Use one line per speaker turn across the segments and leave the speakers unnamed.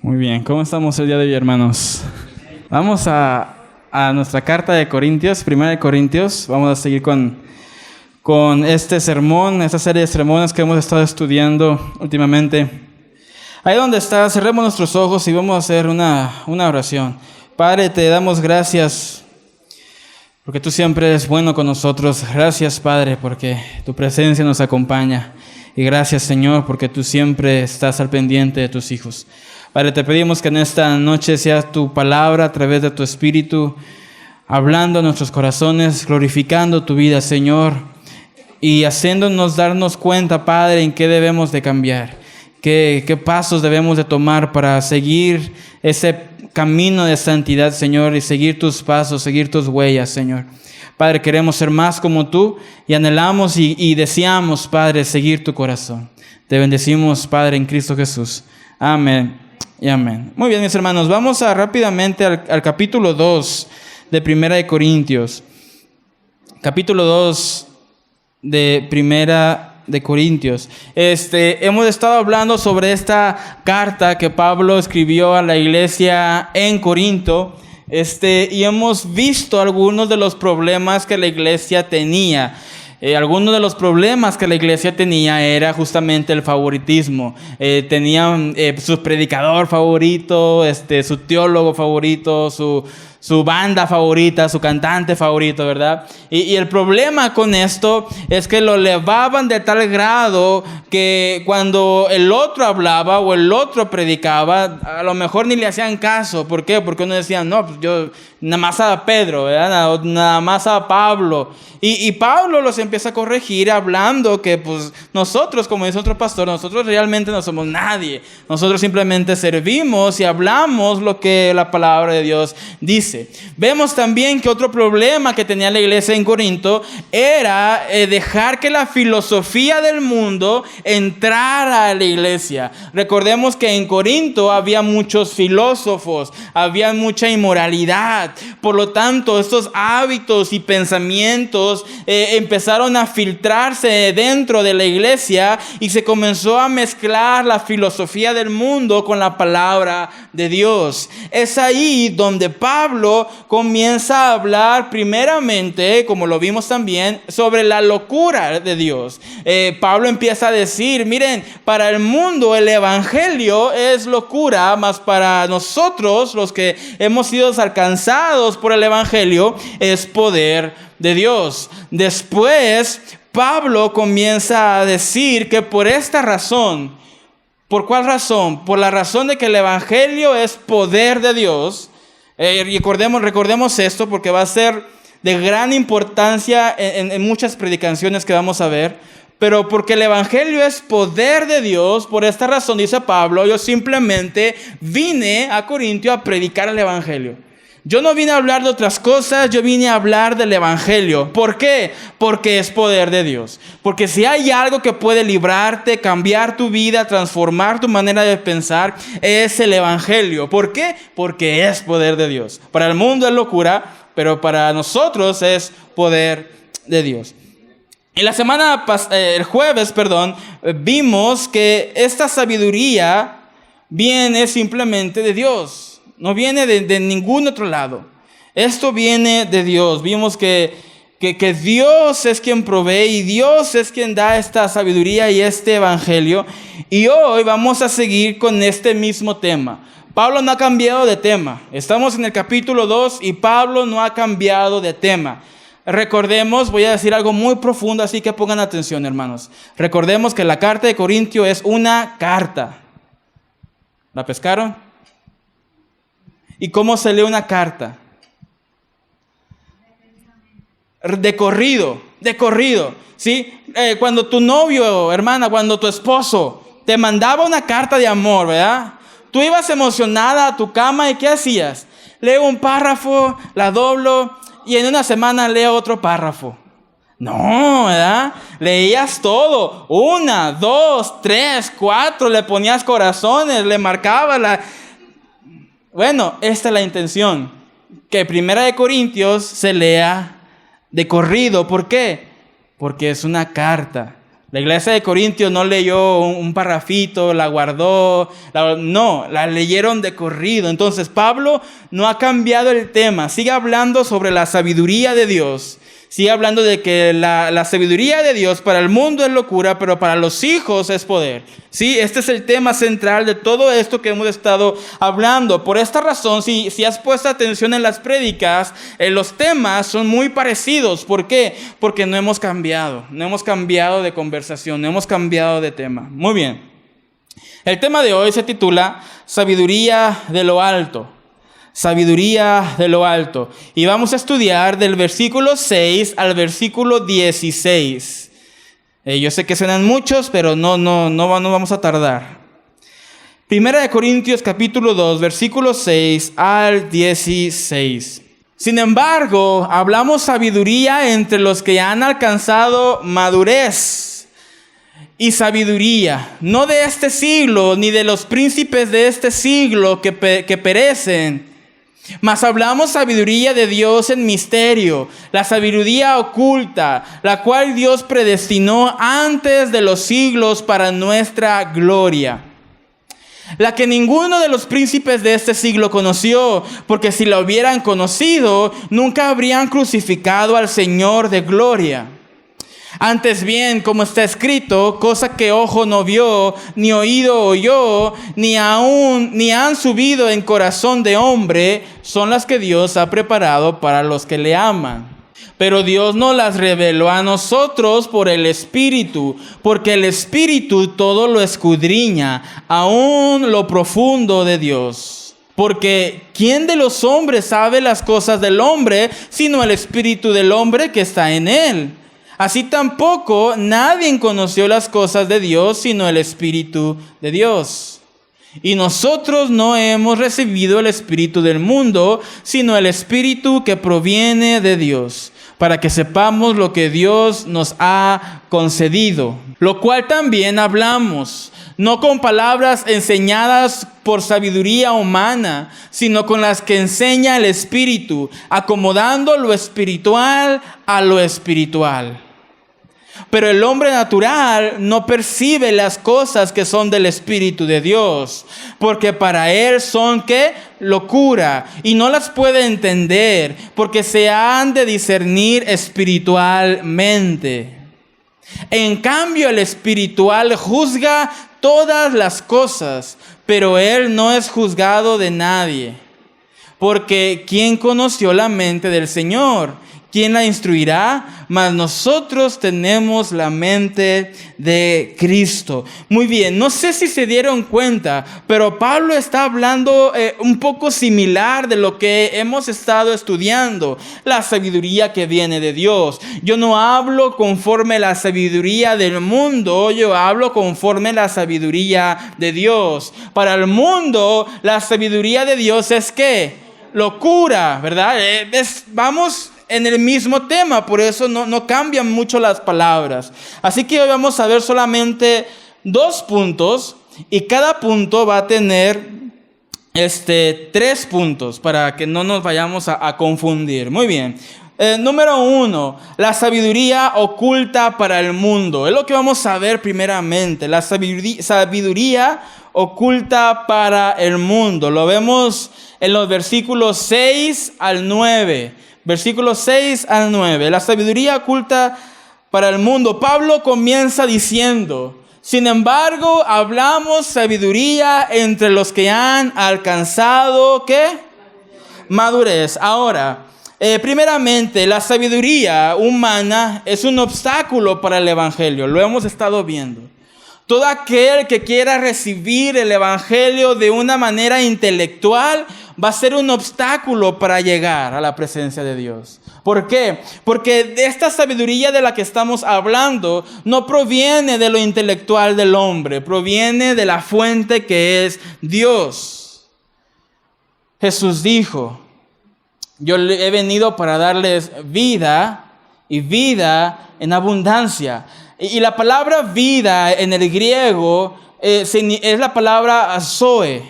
Muy bien, ¿cómo estamos el día de hoy, hermanos? Vamos a nuestra carta de Corintios, Primera de Corintios. Vamos a seguir con este sermón, esta serie de sermones que hemos estado estudiando últimamente. Ahí donde está, cerremos nuestros ojos y vamos a hacer una oración. Padre, te damos gracias porque tú siempre eres bueno con nosotros. Gracias, Padre, porque tu presencia nos acompaña. Y gracias, Señor, porque tú siempre estás al pendiente de tus hijos. Padre, te pedimos que en esta noche sea tu palabra a través de tu Espíritu, hablando a nuestros corazones, glorificando tu vida, Señor, y haciéndonos darnos cuenta, Padre, en qué debemos de cambiar, qué pasos debemos de tomar para seguir ese camino de santidad, Señor, y seguir tus pasos, seguir tus huellas, Señor. Padre, queremos ser más como tú y anhelamos y deseamos, Padre, seguir tu corazón. Te bendecimos, Padre, en Cristo Jesús. Amén. Y amén. Muy bien, mis hermanos, vamos rápidamente al capítulo 2 de Primera de Corintios. Capítulo 2 de Primera de Corintios. Hemos estado hablando sobre esta carta que Pablo escribió a la iglesia en Corinto, y hemos visto algunos de los problemas que la iglesia tenía. Algunos de los problemas que la iglesia tenía era justamente el favoritismo. Tenían su predicador favorito, su teólogo favorito, su banda favorita, su cantante favorito, ¿verdad? Y el problema con esto es que lo elevaban de tal grado que cuando el otro hablaba o el otro predicaba, a lo mejor ni le hacían caso. ¿Por qué? Porque uno decía, no, pues yo nada más a Pedro, ¿verdad? Nada más a Pablo. Y Pablo los empieza a corregir hablando que pues nosotros, como dice otro pastor, nosotros realmente no somos nadie. Nosotros simplemente servimos y hablamos lo que la palabra de Dios dice. Vemos también que otro problema que tenía la iglesia en Corinto era dejar que la filosofía del mundo entrara a la iglesia. Recordemos que en Corinto había muchos filósofos, había mucha inmoralidad. Por lo tanto, estos hábitos y pensamientos empezaron a filtrarse dentro de la iglesia y se comenzó a mezclar la filosofía del mundo con la palabra de Dios. Es ahí donde Pablo comienza a hablar primeramente, como lo vimos también, sobre la locura de Dios. Pablo empieza a decir, miren, para el mundo el evangelio es locura, mas para nosotros, los que hemos sido alcanzados por el evangelio, es poder de Dios. Después, Pablo comienza a decir que por esta razón, ¿por cuál razón? Por la razón de que el evangelio es poder de Dios. Recordemos esto porque va a ser de gran importancia en muchas predicaciones que vamos a ver. Pero porque el evangelio es poder de Dios, por esta razón, dice Pablo, yo simplemente vine a Corintio a predicar el evangelio. Yo no vine a hablar de otras cosas, yo vine a hablar del evangelio. ¿Por qué? Porque es poder de Dios. Porque si hay algo que puede librarte, cambiar tu vida, transformar tu manera de pensar, es el evangelio. ¿Por qué? Porque es poder de Dios. Para el mundo es locura, pero para nosotros es poder de Dios. Y el jueves, vimos que esta sabiduría viene simplemente de Dios. No viene de ningún otro lado. Esto viene de Dios. Vimos que Dios es quien provee y Dios es quien da esta sabiduría y este evangelio. Y hoy vamos a seguir con este mismo tema. Pablo no ha cambiado de tema. Estamos en el capítulo 2 y Pablo no ha cambiado de tema. Recordemos, voy a decir algo muy profundo, así que pongan atención, hermanos. Recordemos que la carta de Corintio es una carta. ¿La pescaron? ¿Y cómo se lee una carta? De corrido, ¿sí? Cuando tu novio, hermana, cuando tu esposo te mandaba una carta de amor, ¿verdad? Tú ibas emocionada a tu cama y ¿qué hacías? Leo un párrafo, la doblo y en una semana leo otro párrafo. No, ¿verdad? Leías todo. 1, 2, 3, 4, le ponías corazones, le marcabas la... Bueno, esta es la intención, que Primera de Corintios se lea de corrido. ¿Por qué? Porque es una carta. La iglesia de Corintios no leyó un parrafito, la guardó, no, la leyeron de corrido. Entonces Pablo no ha cambiado el tema, sigue hablando sobre la sabiduría de Dios. Sigue hablando de que la sabiduría de Dios para el mundo es locura, pero para los hijos es poder. Sí, este es el tema central de todo esto que hemos estado hablando. Por esta razón, si has puesto atención en las prédicas, los temas son muy parecidos. ¿Por qué? Porque no hemos cambiado de conversación, no hemos cambiado de tema. Muy bien. El tema de hoy se titula Sabiduría de lo Alto. Sabiduría de lo alto. Y vamos a estudiar del versículo 6 al versículo 16. Yo sé que suenan muchos, pero no vamos a tardar. Primera de Corintios capítulo 2, versículo 6 al 16. Sin embargo, hablamos sabiduría entre los que han alcanzado madurez y sabiduría, no de este siglo, ni de los príncipes de este siglo que perecen. Mas hablamos sabiduría de Dios en misterio, la sabiduría oculta, la cual Dios predestinó antes de los siglos para nuestra gloria. La que ninguno de los príncipes de este siglo conoció, porque si la hubieran conocido, nunca habrían crucificado al Señor de gloria. Antes bien, como está escrito, cosa que ojo no vio, ni oído oyó, ni han subido en corazón de hombre, son las que Dios ha preparado para los que le aman. Pero Dios no las reveló a nosotros por el Espíritu, porque el Espíritu todo lo escudriña, aún lo profundo de Dios. Porque ¿quién de los hombres sabe las cosas del hombre, sino el Espíritu del hombre que está en él? Así tampoco nadie conoció las cosas de Dios, sino el Espíritu de Dios. Y nosotros no hemos recibido el Espíritu del mundo, sino el Espíritu que proviene de Dios, para que sepamos lo que Dios nos ha concedido. Lo cual también hablamos, no con palabras enseñadas por sabiduría humana, sino con las que enseña el Espíritu, acomodando lo espiritual a lo espiritual. Pero el hombre natural no percibe las cosas que son del Espíritu de Dios, porque para él son ¿qué? Locura, y no las puede entender, porque se han de discernir espiritualmente. En cambio, el espiritual juzga todas las cosas, pero él no es juzgado de nadie. Porque ¿quién conoció la mente del Señor? ¿Quién la instruirá? Mas nosotros tenemos la mente de Cristo. Muy bien, no sé si se dieron cuenta, pero Pablo está hablando un poco similar de lo que hemos estado estudiando. La sabiduría que viene de Dios. Yo no hablo conforme la sabiduría del mundo, yo hablo conforme la sabiduría de Dios. Para el mundo, la sabiduría de Dios es ¿qué? Locura, ¿verdad? Vamos en el mismo tema, por eso no cambian mucho las palabras. Así que hoy vamos a ver solamente 2 puntos y cada punto va a tener 3 puntos para que no nos vayamos a confundir. Muy bien. Número 1, la sabiduría oculta para el mundo. Es lo que vamos a ver primeramente, la sabiduría oculta para el mundo. Lo vemos en los versículos 6 al 9. Versículos 6 al 9. La sabiduría oculta para el mundo. Pablo comienza diciendo: sin embargo, hablamos sabiduría entre los que han alcanzado ¿qué? Madurez. Ahora, primeramente, la sabiduría humana es un obstáculo para el evangelio. Lo hemos estado viendo. Todo aquel que quiera recibir el evangelio de una manera intelectual va a ser un obstáculo para llegar a la presencia de Dios. ¿Por qué? Porque esta sabiduría de la que estamos hablando no proviene de lo intelectual del hombre, proviene de la fuente que es Dios. Jesús dijo: yo he venido para darles vida y vida en abundancia. Y la palabra vida en el griego es la palabra zoe.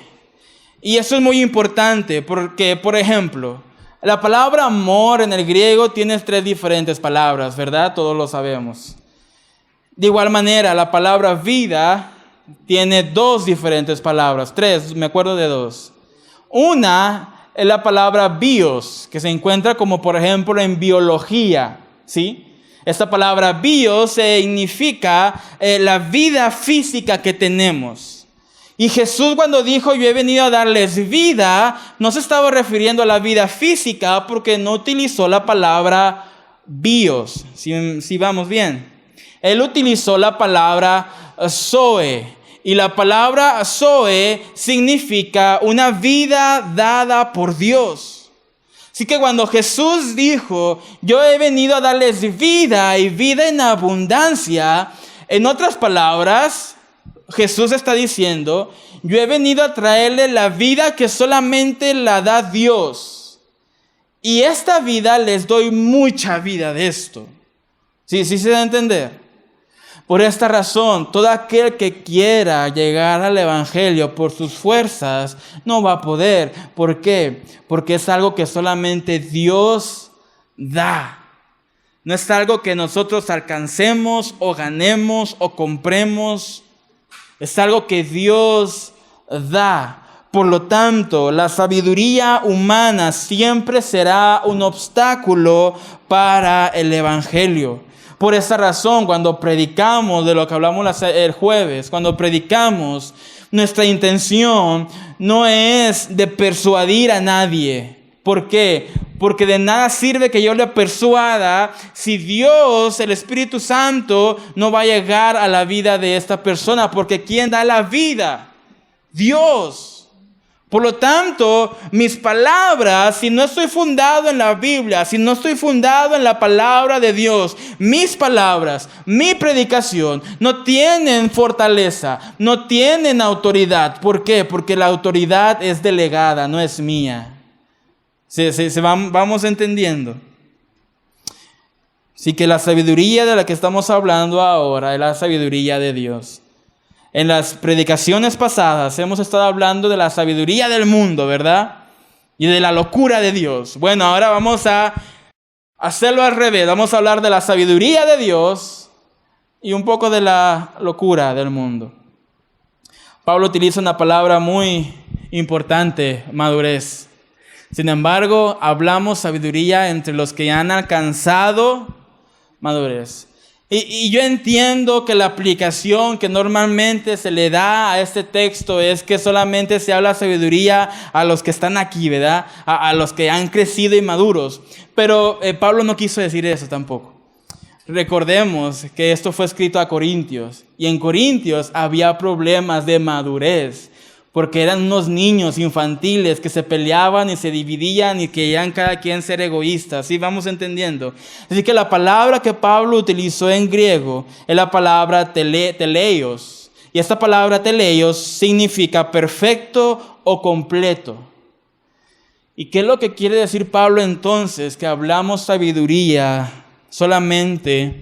Y eso es muy importante porque, por ejemplo, la palabra amor en el griego tiene 3 diferentes palabras, ¿verdad? Todos lo sabemos. De igual manera, la palabra vida tiene dos diferentes palabras, tres, me acuerdo de dos. Una es la palabra bios, que se encuentra como por ejemplo en biología, ¿sí? Esta palabra bios significa la vida física que tenemos. Y Jesús cuando dijo yo he venido a darles vida, no se estaba refiriendo a la vida física porque no utilizó la palabra bios, si vamos bien. Él utilizó la palabra zoe. Y la palabra zoe significa una vida dada por Dios. Así que cuando Jesús dijo, yo he venido a darles vida y vida en abundancia, en otras palabras, Jesús está diciendo, yo he venido a traerles la vida que solamente la da Dios. Y esta vida les doy mucha vida de esto. ¿Sí se da a entender? Por esta razón, todo aquel que quiera llegar al Evangelio por sus fuerzas no va a poder. ¿Por qué? Porque es algo que solamente Dios da. No es algo que nosotros alcancemos o ganemos o compremos. Es algo que Dios da. Por lo tanto, la sabiduría humana siempre será un obstáculo para el Evangelio. Por esa razón, cuando predicamos de lo que hablamos el jueves, cuando predicamos, nuestra intención no es de persuadir a nadie. ¿Por qué? Porque de nada sirve que yo le persuada si Dios, el Espíritu Santo, no va a llegar a la vida de esta persona. Porque ¿quién da la vida? Dios. Por lo tanto, mis palabras, si no estoy fundado en la Biblia, si no estoy fundado en la palabra de Dios, mis palabras, mi predicación, no tienen fortaleza, no tienen autoridad. ¿Por qué? Porque la autoridad es delegada, no es mía. Vamos entendiendo. Así que la sabiduría de la que estamos hablando ahora es la sabiduría de Dios. En las predicaciones pasadas hemos estado hablando de la sabiduría del mundo, ¿verdad? Y de la locura de Dios. Bueno, ahora vamos a hacerlo al revés. Vamos a hablar de la sabiduría de Dios y un poco de la locura del mundo. Pablo utiliza una palabra muy importante, madurez. Sin embargo, hablamos sabiduría entre los que han alcanzado madurez. Y yo entiendo que la aplicación que normalmente se le da a este texto es que solamente se habla sabiduría a los que están aquí, ¿verdad? A los que han crecido y maduros. Pero Pablo no quiso decir eso tampoco. Recordemos que esto fue escrito a Corintios. Y en Corintios había problemas de madurez. Porque eran unos niños infantiles que se peleaban y se dividían y querían cada quien ser egoístas. ¿Sí? Vamos entendiendo. Así que la palabra que Pablo utilizó en griego es la palabra teleios. Y esta palabra teleios significa perfecto o completo. ¿Y qué es lo que quiere decir Pablo entonces? Que hablamos sabiduría solamente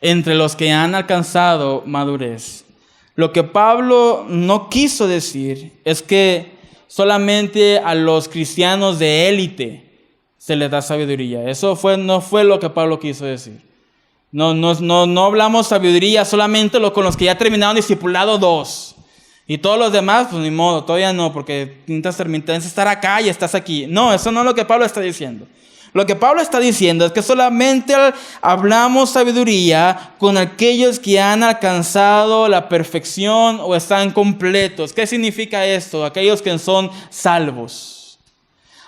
entre los que han alcanzado madurez. Lo que Pablo no quiso decir es que solamente a los cristianos de élite se les da sabiduría. Eso no fue lo que Pablo quiso decir. No hablamos sabiduría solamente con los que ya terminaron discipulado 2. Y todos los demás, pues ni modo, todavía no, porque necesitas estar acá y estás aquí. No, eso no es lo que Pablo está diciendo. Lo que Pablo está diciendo es que solamente hablamos sabiduría con aquellos que han alcanzado la perfección o están completos. ¿Qué significa esto? Aquellos que son salvos.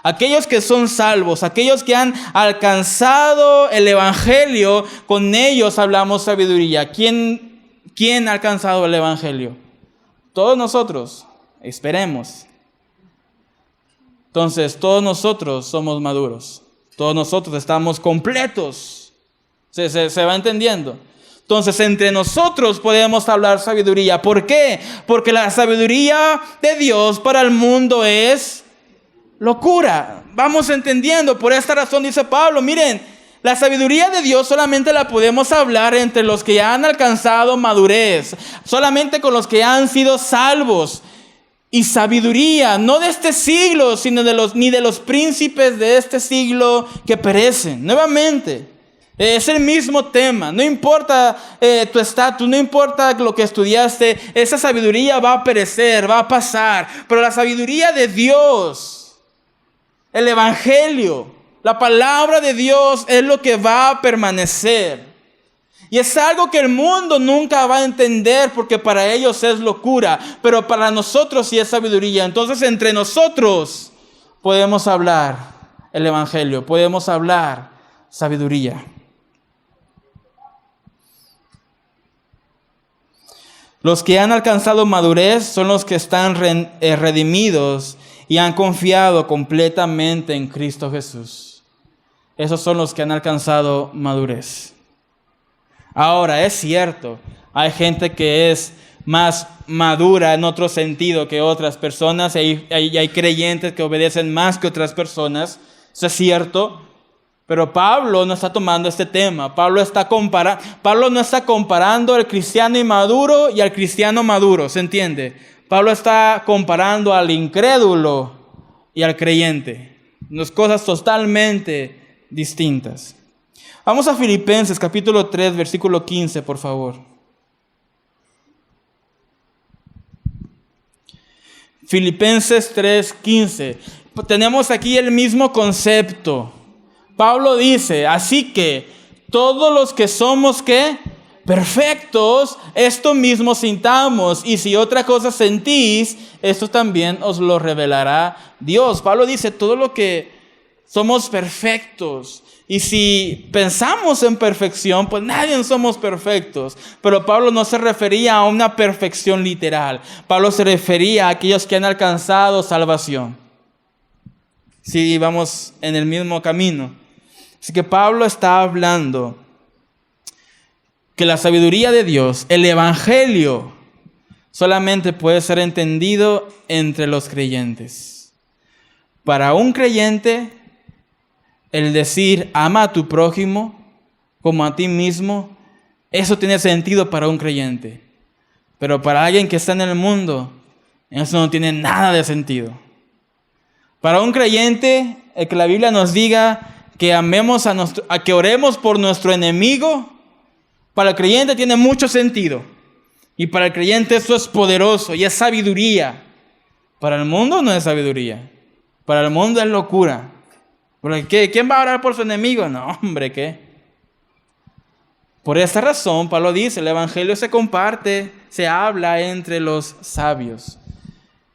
Aquellos que son salvos, aquellos que han alcanzado el Evangelio, con ellos hablamos sabiduría. ¿Quién ha alcanzado el Evangelio? Todos nosotros. Esperemos. Entonces, todos nosotros somos maduros. Todos nosotros estamos completos. Se va entendiendo. Entonces, entre nosotros podemos hablar sabiduría. ¿Por qué? Porque la sabiduría de Dios para el mundo es locura. Vamos entendiendo. Por esta razón dice Pablo, miren, la sabiduría de Dios solamente la podemos hablar entre los que han alcanzado madurez. Solamente con los que han sido salvos. Y sabiduría, no de este siglo, sino ni de los príncipes de este siglo que perecen. Nuevamente, Es el mismo tema, no importa tu estatus, no importa lo que estudiaste, esa sabiduría va a perecer, va a pasar, pero la sabiduría de Dios, el Evangelio, la palabra de Dios es lo que va a permanecer. Y es algo que el mundo nunca va a entender porque para ellos es locura, pero para nosotros sí es sabiduría. Entonces entre nosotros podemos hablar el Evangelio, podemos hablar sabiduría. Los que han alcanzado madurez son los que están redimidos y han confiado completamente en Cristo Jesús. Esos son los que han alcanzado madurez. Ahora, es cierto, hay gente que es más madura en otro sentido que otras personas, y hay creyentes que obedecen más que otras personas, eso es cierto. Pero Pablo no está tomando este tema. Pablo no está comparando al cristiano inmaduro y al cristiano maduro, ¿se entiende? Pablo está comparando al incrédulo y al creyente. Dos cosas totalmente distintas. Vamos a Filipenses capítulo 3, versículo 15, por favor. Filipenses 3, 15. Tenemos aquí el mismo concepto. Pablo dice, así que todos los que somos, ¿qué? Perfectos, esto mismo sintamos, y si otra cosa sentís, esto también os lo revelará Dios. Pablo dice, todo lo que somos perfectos, y si pensamos en perfección, pues nadie somos perfectos. Pero Pablo no se refería a una perfección literal. Pablo se refería a aquellos que han alcanzado salvación. Sí, vamos en el mismo camino. Así que Pablo está hablando que la sabiduría de Dios, el Evangelio, solamente puede ser entendido entre los creyentes. Para un creyente, el decir ama a tu prójimo como a ti mismo, eso tiene sentido para un creyente. Pero para alguien que está en el mundo, eso no tiene nada de sentido. Para un creyente, el que la Biblia nos diga que amemos que oremos por nuestro enemigo, para el creyente tiene mucho sentido. Y para el creyente eso es poderoso y es sabiduría. Para el mundo no es sabiduría. Para el mundo es locura. Porque ¿quién va a orar por su enemigo? No, hombre, ¿qué? Por esta razón, Pablo dice, el Evangelio se comparte, se habla entre los sabios.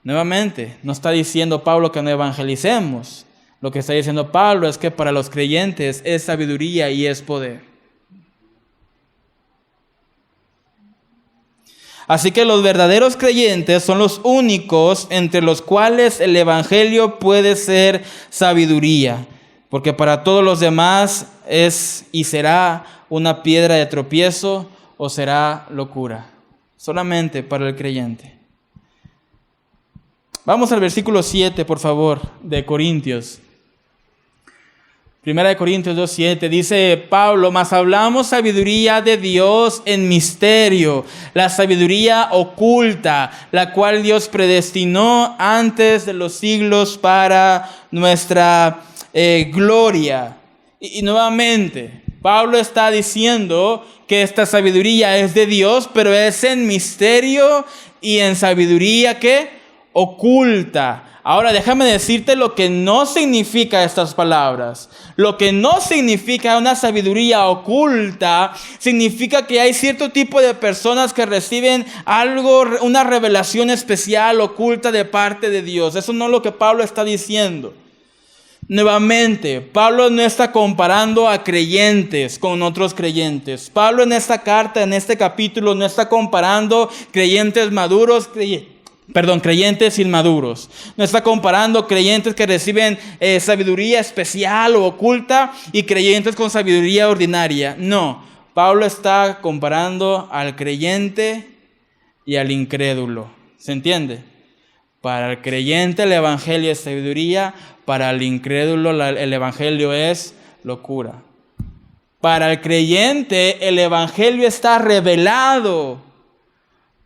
Nuevamente, no está diciendo Pablo que no evangelicemos. Lo que está diciendo Pablo es que para los creyentes es sabiduría y es poder. Así que los verdaderos creyentes son los únicos entre los cuales el Evangelio puede ser sabiduría. Porque para todos los demás es y será una piedra de tropiezo o será locura. Solamente para el creyente. Vamos al versículo 7, por favor, de Corintios. Primera de Corintios 2:7 dice Pablo, mas hablamos sabiduría de Dios en misterio, la sabiduría oculta, la cual Dios predestinó antes de los siglos para nuestra gloria. Y nuevamente, Pablo está diciendo que esta sabiduría es de Dios, pero es en misterio y en sabiduría que oculta. Ahora déjame decirte lo que no significa estas palabras. Lo que no significa una sabiduría oculta, significa que hay cierto tipo de personas que reciben algo, una revelación especial, oculta de parte de Dios. Eso no es lo que Pablo está diciendo. Nuevamente, Pablo no está comparando a creyentes con otros creyentes. Pablo en esta carta, en este capítulo, no está comparando creyentes maduros, creyentes inmaduros. No está comparando creyentes que reciben sabiduría especial o oculta y creyentes con sabiduría ordinaria. No, Pablo está comparando al creyente y al incrédulo. ¿Se entiende? Para el creyente el evangelio es sabiduría, para el incrédulo el evangelio es locura. Para el creyente el evangelio está revelado.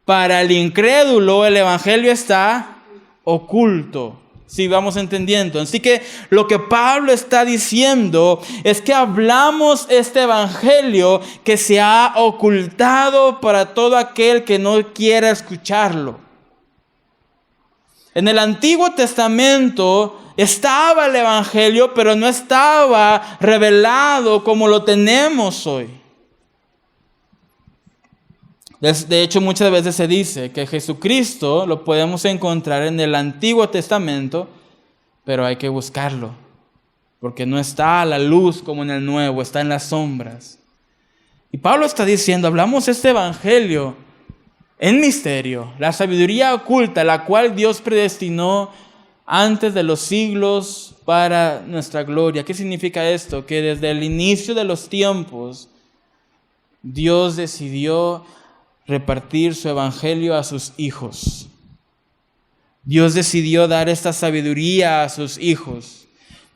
Para el incrédulo el evangelio está oculto. Si vamos entendiendo. Así que lo que Pablo está diciendo es que hablamos este evangelio que se ha ocultado para todo aquel que no quiera escucharlo. En el Antiguo Testamento estaba el evangelio, pero no estaba revelado como lo tenemos hoy. De hecho, muchas veces se dice que Jesucristo lo podemos encontrar en el Antiguo Testamento, pero hay que buscarlo, porque no está a la luz como en el Nuevo, está en las sombras. Y Pablo está diciendo, hablamos este evangelio en misterio, la sabiduría oculta, la cual Dios predestinó antes de los siglos para nuestra gloria. ¿Qué significa esto? Que desde el inicio de los tiempos, Dios decidió repartir su evangelio a sus hijos. Dios decidió dar esta sabiduría a sus hijos.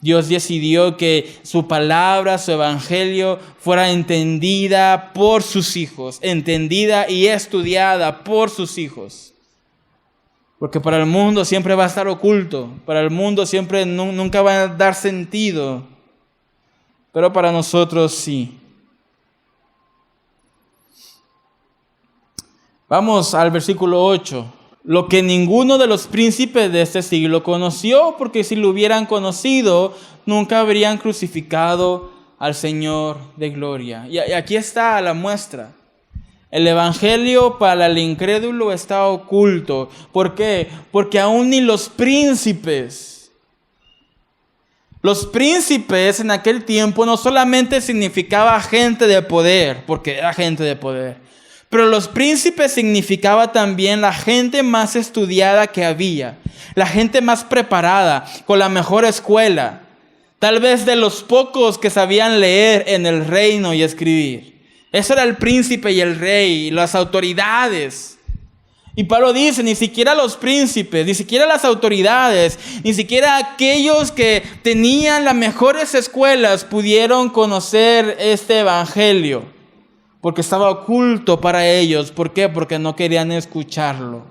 Dios decidió que su palabra, su evangelio, fuera entendida por sus hijos, entendida y estudiada por sus hijos. Porque para el mundo siempre va a estar oculto, para el mundo siempre nunca va a dar sentido, pero para nosotros sí. Vamos al versículo 8. Lo que ninguno de los príncipes de este siglo conoció, porque si lo hubieran conocido, nunca habrían crucificado al Señor de gloria. Y aquí está la muestra. El evangelio para el incrédulo está oculto. ¿Por qué? Porque aún ni los príncipes en aquel tiempo no solamente significaba gente de poder, porque era gente de poder. Pero los príncipes significaba también la gente más estudiada que había, la gente más preparada, con la mejor escuela, tal vez de los pocos que sabían leer en el reino y escribir. Eso era el príncipe y el rey, las autoridades. Y Pablo dice, ni siquiera los príncipes, ni siquiera las autoridades, ni siquiera aquellos que tenían las mejores escuelas pudieron conocer este evangelio. Porque estaba oculto para ellos. ¿Por qué? Porque no querían escucharlo.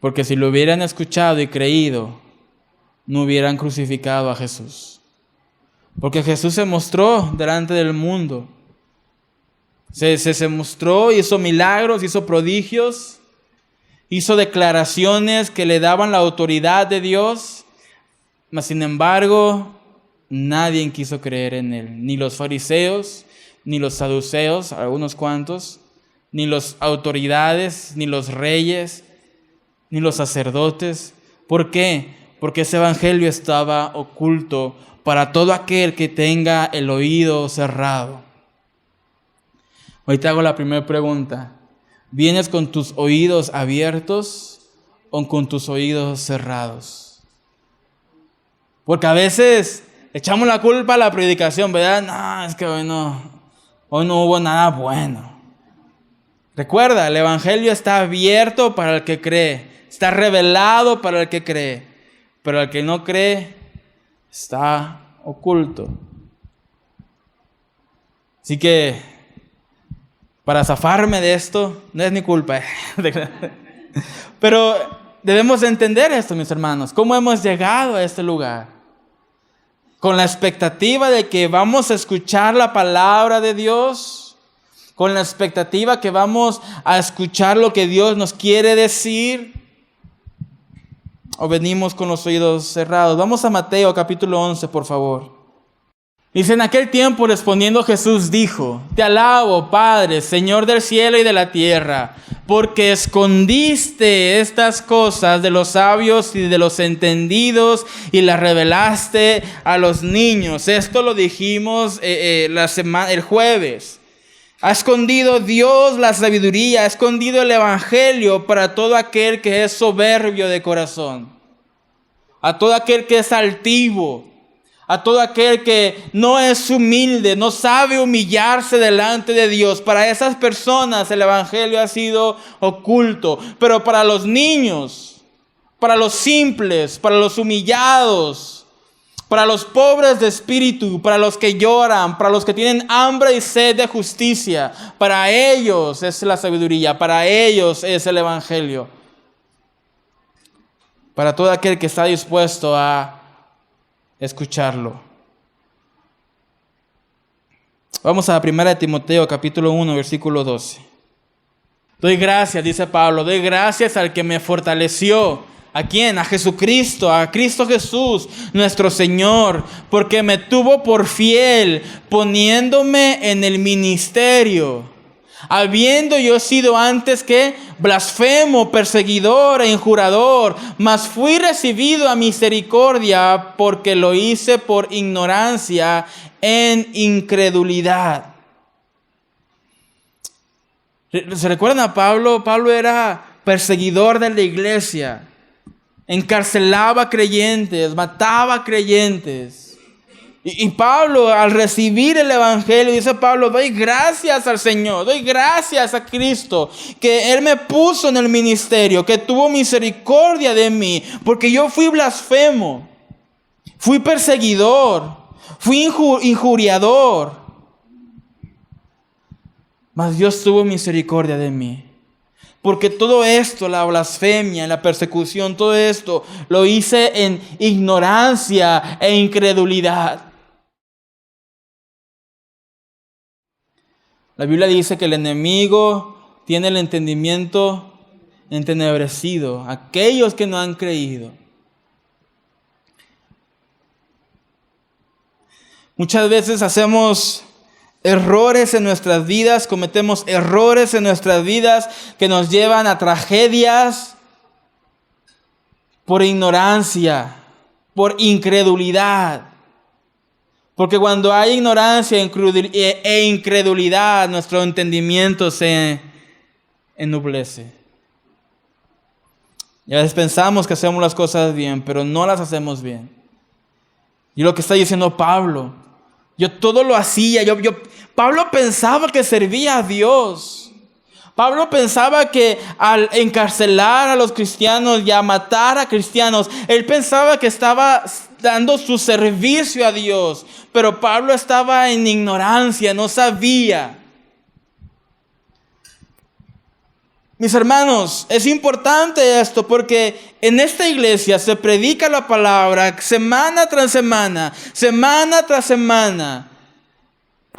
Porque si lo hubieran escuchado y creído, no hubieran crucificado a Jesús. Porque Jesús se mostró delante del mundo. Se mostró, hizo milagros, hizo prodigios, hizo declaraciones que le daban la autoridad de Dios. Mas sin embargo, nadie quiso creer en él, ni los fariseos, ni los saduceos, algunos cuantos, ni las autoridades, ni los reyes, ni los sacerdotes. ¿Por qué? Porque ese evangelio estaba oculto para todo aquel que tenga el oído cerrado. Hoy te hago la primera pregunta. ¿Vienes con tus oídos abiertos o con tus oídos cerrados? Porque a veces echamos la culpa a la predicación, ¿verdad? No, es que hoy no hubo nada bueno. Recuerda, el evangelio está abierto para el que cree, está revelado para el que cree, pero el que no cree está oculto. Así que, para zafarme de esto, no es mi culpa. Pero debemos entender esto, mis hermanos, cómo hemos llegado a este lugar. Con la expectativa de que vamos a escuchar la palabra de Dios, con la expectativa que vamos a escuchar lo que Dios nos quiere decir, o venimos con los oídos cerrados. Vamos a Mateo capítulo 11, por favor. Dice, en aquel tiempo respondiendo Jesús dijo, te alabo, Padre, Señor del cielo y de la tierra, porque escondiste estas cosas de los sabios y de los entendidos y las revelaste a los niños. Esto lo dijimos el jueves. Ha escondido Dios la sabiduría, ha escondido el evangelio para todo aquel que es soberbio de corazón, a todo aquel que es altivo, a todo aquel que no es humilde, no sabe humillarse delante de Dios. Para esas personas el evangelio ha sido oculto. Pero para los niños, para los simples, para los humillados, para los pobres de espíritu, para los que lloran, para los que tienen hambre y sed de justicia, para ellos es la sabiduría, para ellos es el evangelio. para todo aquel que está dispuesto a escucharlo. Vamos a 1 Timoteo capítulo 1, versículo 12. Doy gracias, dice Pablo, doy gracias al que me fortaleció. ¿A quién? A Jesucristo, a Cristo Jesús, nuestro Señor, porque me tuvo por fiel, poniéndome en el ministerio, habiendo yo sido antes que blasfemo, perseguidor e injurador, mas fui recibido a misericordia porque lo hice por ignorancia en incredulidad. ¿Se recuerdan a Pablo? Pablo era perseguidor de la iglesia, encarcelaba creyentes, mataba creyentes. Y Pablo, al recibir el evangelio, dice Pablo, doy gracias al Señor, doy gracias a Cristo, que Él me puso en el ministerio, que tuvo misericordia de mí, porque yo fui blasfemo, fui perseguidor, fui injuriador, mas Dios tuvo misericordia de mí. Porque todo esto, la blasfemia, la persecución, todo esto lo hice en ignorancia e incredulidad. La Biblia dice que el enemigo tiene el entendimiento entenebrecido, aquellos que no han creído. Muchas veces hacemos errores en nuestras vidas, cometemos errores en nuestras vidas que nos llevan a tragedias por ignorancia, por incredulidad. Porque cuando hay ignorancia e incredulidad, nuestro entendimiento se ennublece. Y a veces pensamos que hacemos las cosas bien, pero no las hacemos bien. Y lo que está diciendo Pablo, yo todo lo hacía, Pablo pensaba que servía a Dios. Pablo pensaba que al encarcelar a los cristianos y a matar a cristianos, él pensaba que estaba dando su servicio a Dios. Pero Pablo estaba en ignorancia, no sabía. Mis hermanos, es importante esto porque en esta iglesia se predica la palabra semana tras semana, semana tras semana.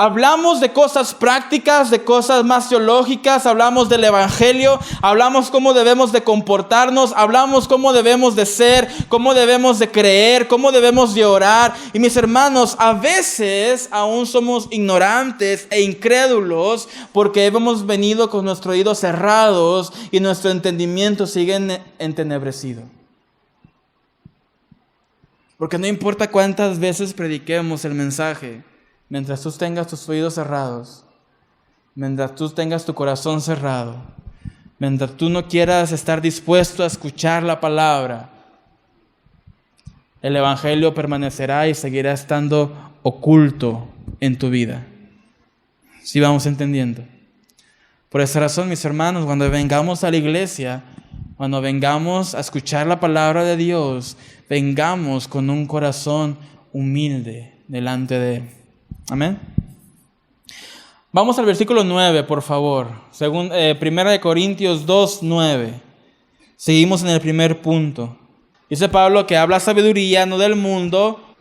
Hablamos de cosas prácticas, de cosas más teológicas, hablamos del evangelio, hablamos cómo debemos de comportarnos, hablamos cómo debemos de ser, cómo debemos de creer, cómo debemos de orar. Y mis hermanos, a veces aún somos ignorantes e incrédulos porque hemos venido con nuestros oídos cerrados y nuestro entendimiento sigue entenebrecido. Porque no importa cuántas veces prediquemos el mensaje, mientras tú tengas tus oídos cerrados, mientras tú tengas tu corazón cerrado, mientras tú no quieras estar dispuesto a escuchar la palabra, el evangelio permanecerá y seguirá estando oculto en tu vida. ¿Sí vamos entendiendo? Por esa razón, mis hermanos, cuando vengamos a la iglesia, cuando vengamos a escuchar la palabra de Dios, vengamos con un corazón humilde delante de Él. Amén. Vamos al versículo 9, por favor. Según 1 Corintios 2, 9. Seguimos en el primer punto. Dice Pablo que habla sabiduría, no del mundo,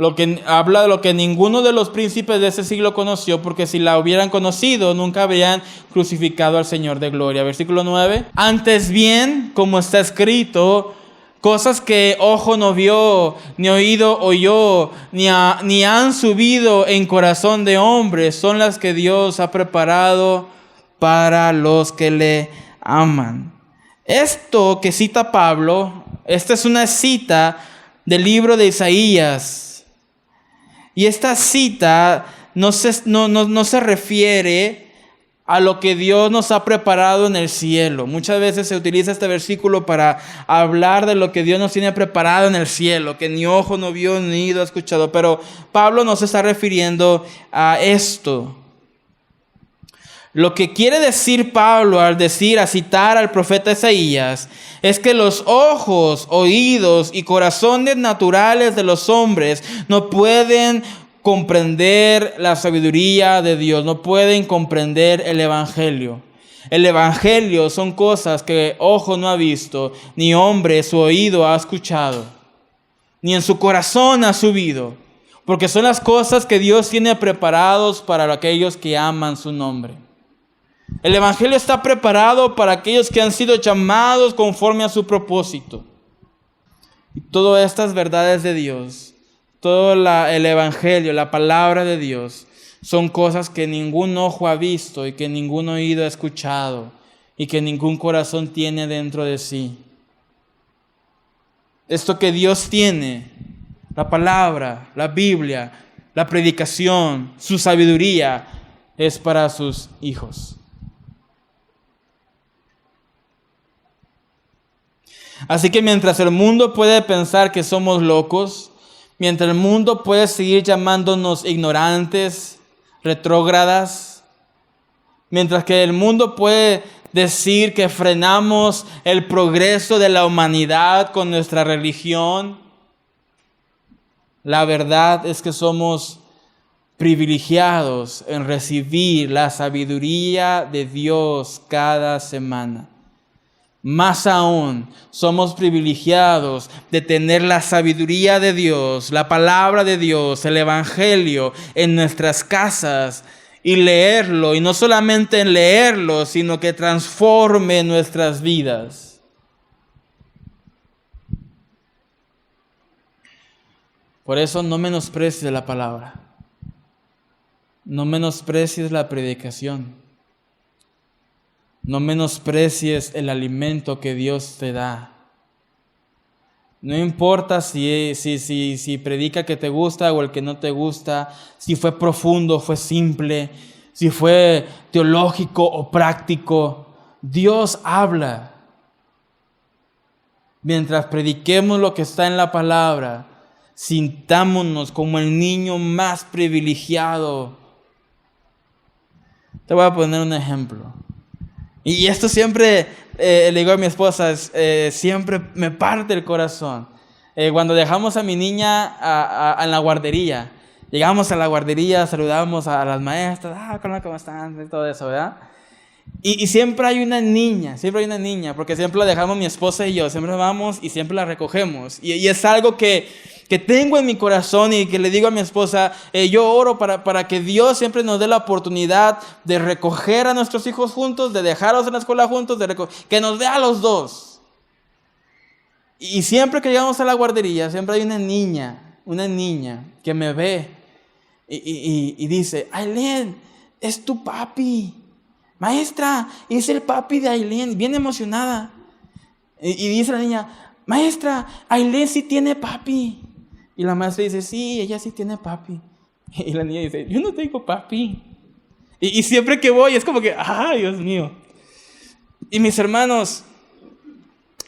habla de lo que ninguno de los príncipes de ese siglo conoció, porque si la hubieran conocido, nunca habrían crucificado al Señor de gloria. Versículo 9. Antes bien, como está escrito, cosas que ojo no vio, ni oído oyó, ni han subido en corazón de hombre, son las que Dios ha preparado para los que le aman. Esto que cita Pablo, esta es una cita del libro de Isaías. Y esta cita no se refiere a lo que Dios nos ha preparado en el cielo. Muchas veces se utiliza este versículo para hablar de lo que Dios nos tiene preparado en el cielo, que ni ojo no vio, ni oído ha escuchado. Pero Pablo no se está refiriendo a esto. Lo que quiere decir Pablo al citar al profeta Isaías, es que los ojos, oídos y corazones naturales de los hombres no pueden comprender la sabiduría de Dios, no pueden comprender el evangelio. El Evangelio son cosas que ojo no ha visto, ni hombre su oído ha escuchado, ni en su corazón ha subido, porque son las cosas que Dios tiene preparados para aquellos que aman su nombre. El Evangelio está preparado para aquellos que han sido llamados conforme a su propósito. Y todas estas verdades de Dios, todo el Evangelio, la palabra de Dios, son cosas que ningún ojo ha visto y que ningún oído ha escuchado y que ningún corazón tiene dentro de sí. Esto que Dios tiene, la palabra, la Biblia, la predicación, su sabiduría, es para sus hijos. Así que mientras el mundo puede pensar que somos locos, mientras el mundo puede seguir llamándonos ignorantes, retrógradas, mientras que el mundo puede decir que frenamos el progreso de la humanidad con nuestra religión, la verdad es que somos privilegiados en recibir la sabiduría de Dios cada semana. Más aún, somos privilegiados de tener la sabiduría de Dios, la palabra de Dios, el Evangelio en nuestras casas y leerlo, y no solamente en leerlo, sino que transforme nuestras vidas. Por eso no menosprecies la palabra, no menosprecies la predicación. No menosprecies el alimento que Dios te da. No importa si predica que te gusta o el que no te gusta, si fue profundo, fue simple, si fue teológico o práctico. Dios habla. Mientras prediquemos lo que está en la palabra, sintámonos como el niño más privilegiado. Te voy a poner un ejemplo. Y esto siempre, le digo a mi esposa, siempre me parte el corazón. Cuando dejamos a mi niña en la guardería, llegamos a la guardería, saludamos a las maestras, ¿cómo están? Y todo eso, ¿verdad? Y siempre hay una niña, porque siempre la dejamos mi esposa y yo, siempre vamos y siempre la recogemos. Y es algo que tengo en mi corazón y que le digo a mi esposa, yo oro para que Dios siempre nos dé la oportunidad de recoger a nuestros hijos juntos, de dejarlos en la escuela juntos, que nos dé a los dos. Y siempre que llegamos a la guardería, siempre hay una niña que me ve y dice, Ailén, es tu papi. Maestra, es el papi de Ailén, bien emocionada. Y dice la niña, maestra, Ailén sí tiene papi. Y la maestra dice, sí, ella sí tiene papi. Y la niña dice, yo no tengo papi. Y siempre que voy es como que, ¡ay, Dios mío! Y mis hermanos,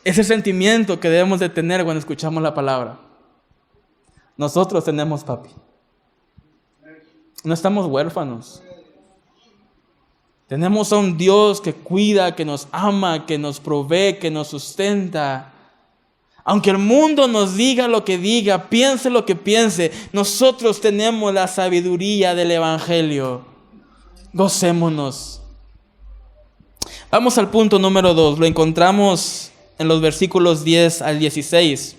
ese sentimiento que debemos de tener cuando escuchamos la palabra. Nosotros tenemos papi. No estamos huérfanos. Tenemos a un Dios que cuida, que nos ama, que nos provee, que nos sustenta. Aunque el mundo nos diga lo que diga, piense lo que piense, nosotros tenemos la sabiduría del Evangelio. Gocémonos. Vamos al punto número 2. Lo encontramos en los versículos 10 al 16.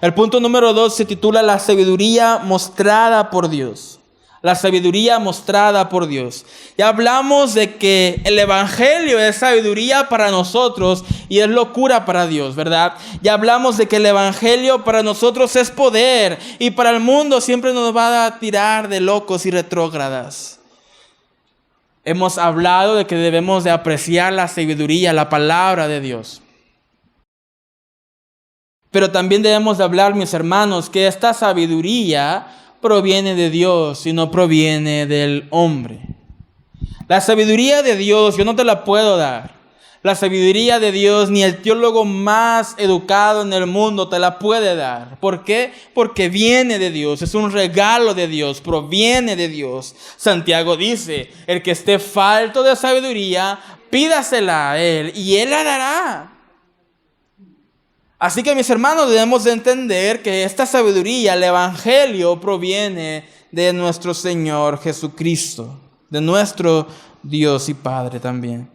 El punto número 2 se titula La sabiduría mostrada por Dios. La sabiduría mostrada por Dios. Ya hablamos de que el Evangelio es sabiduría para nosotros y es locura para Dios, ¿verdad? Ya hablamos de que el Evangelio para nosotros es poder y para el mundo siempre nos va a tirar de locos y retrógradas. Hemos hablado de que debemos de apreciar la sabiduría, la palabra de Dios. Pero también debemos de hablar, mis hermanos, que esta sabiduría proviene de Dios y no proviene del hombre. La sabiduría de Dios yo no te la puedo dar. La sabiduría de Dios ni el teólogo más educado en el mundo te la puede dar. ¿Por qué? Porque viene de Dios, es un regalo de Dios, proviene de Dios. Santiago dice, el que esté falto de sabiduría, pídasela a Él y Él la dará. Así que mis hermanos debemos de entender que esta sabiduría, el Evangelio, proviene de nuestro Señor Jesucristo, de nuestro Dios y Padre también.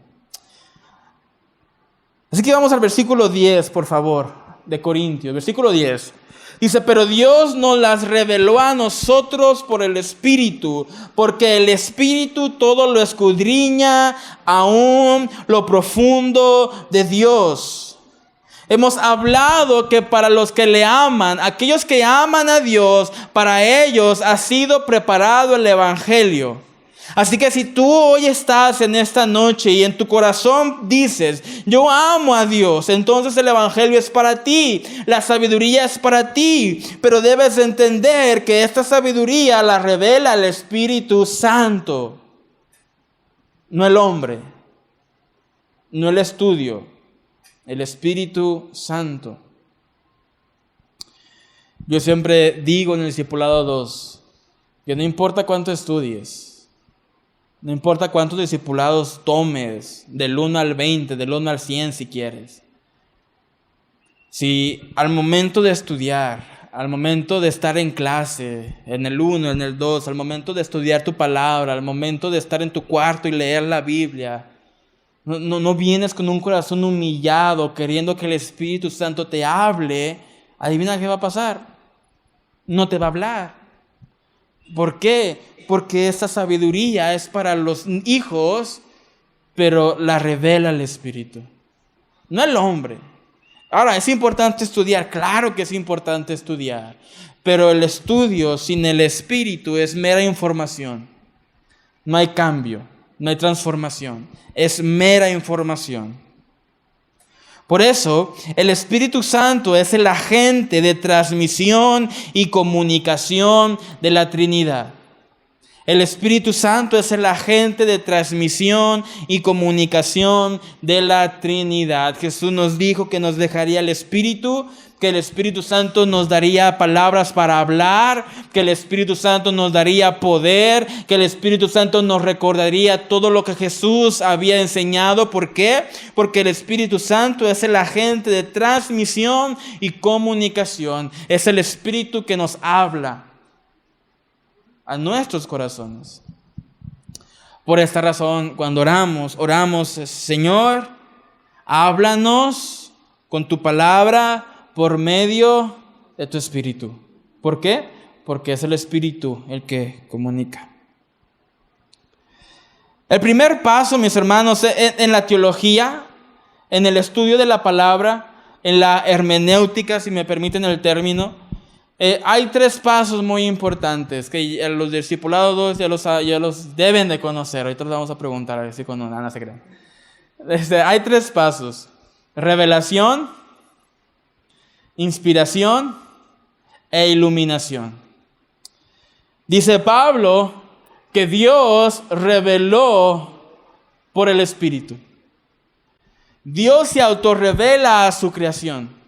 Así que vamos al versículo 10, por favor, de Corintios. Versículo 10. Dice, pero Dios nos las reveló a nosotros por el Espíritu, porque el Espíritu todo lo escudriña, aún lo profundo de Dios. Hemos hablado que para los que le aman, aquellos que aman a Dios, para ellos ha sido preparado el Evangelio. Así que si tú hoy estás en esta noche y en tu corazón dices, yo amo a Dios, entonces el Evangelio es para ti, la sabiduría es para ti, pero debes entender que esta sabiduría la revela el Espíritu Santo, no el hombre, no el estudio, el Espíritu Santo. Yo siempre digo en el discipulado 2, que no importa cuánto estudies, no importa cuántos discipulados tomes, del 1 al 20, del 1 al 100 si quieres. Si al momento de estudiar, al momento de estar en clase, en el 1, en el 2, al momento de estudiar tu palabra, al momento de estar en tu cuarto y leer la Biblia, no vienes con un corazón humillado, queriendo que el Espíritu Santo te hable, adivina qué va a pasar. No te va a hablar. ¿Por qué? Porque esa sabiduría es para los hijos, pero la revela el Espíritu, no el hombre. Ahora, ¿es importante estudiar? Claro que es importante estudiar, pero el estudio sin el Espíritu es mera información. No hay cambio, no hay transformación, es mera información. Por eso, el Espíritu Santo es el agente de transmisión y comunicación de la Trinidad. El Espíritu Santo es el agente de transmisión y comunicación de la Trinidad. Jesús nos dijo que nos dejaría el Espíritu, que el Espíritu Santo nos daría palabras para hablar, que el Espíritu Santo nos daría poder, que el Espíritu Santo nos recordaría todo lo que Jesús había enseñado. ¿Por qué? Porque el Espíritu Santo es el agente de transmisión y comunicación. Es el Espíritu que nos habla a nuestros corazones. Por esta razón, cuando oramos, Señor, háblanos con tu palabra por medio de tu Espíritu. ¿Por qué? Porque es el Espíritu el que comunica. El primer paso, mis hermanos, en la teología, en el estudio de la palabra, en la hermenéutica, si me permiten el término, hay 3 pasos muy importantes que los discipulados ya los deben de conocer. Ahorita les vamos a preguntar a ver si con Ana se creen. Hay 3 pasos: revelación, inspiración e iluminación. Dice Pablo que Dios reveló por el Espíritu. Dios se autorrevela a su creación.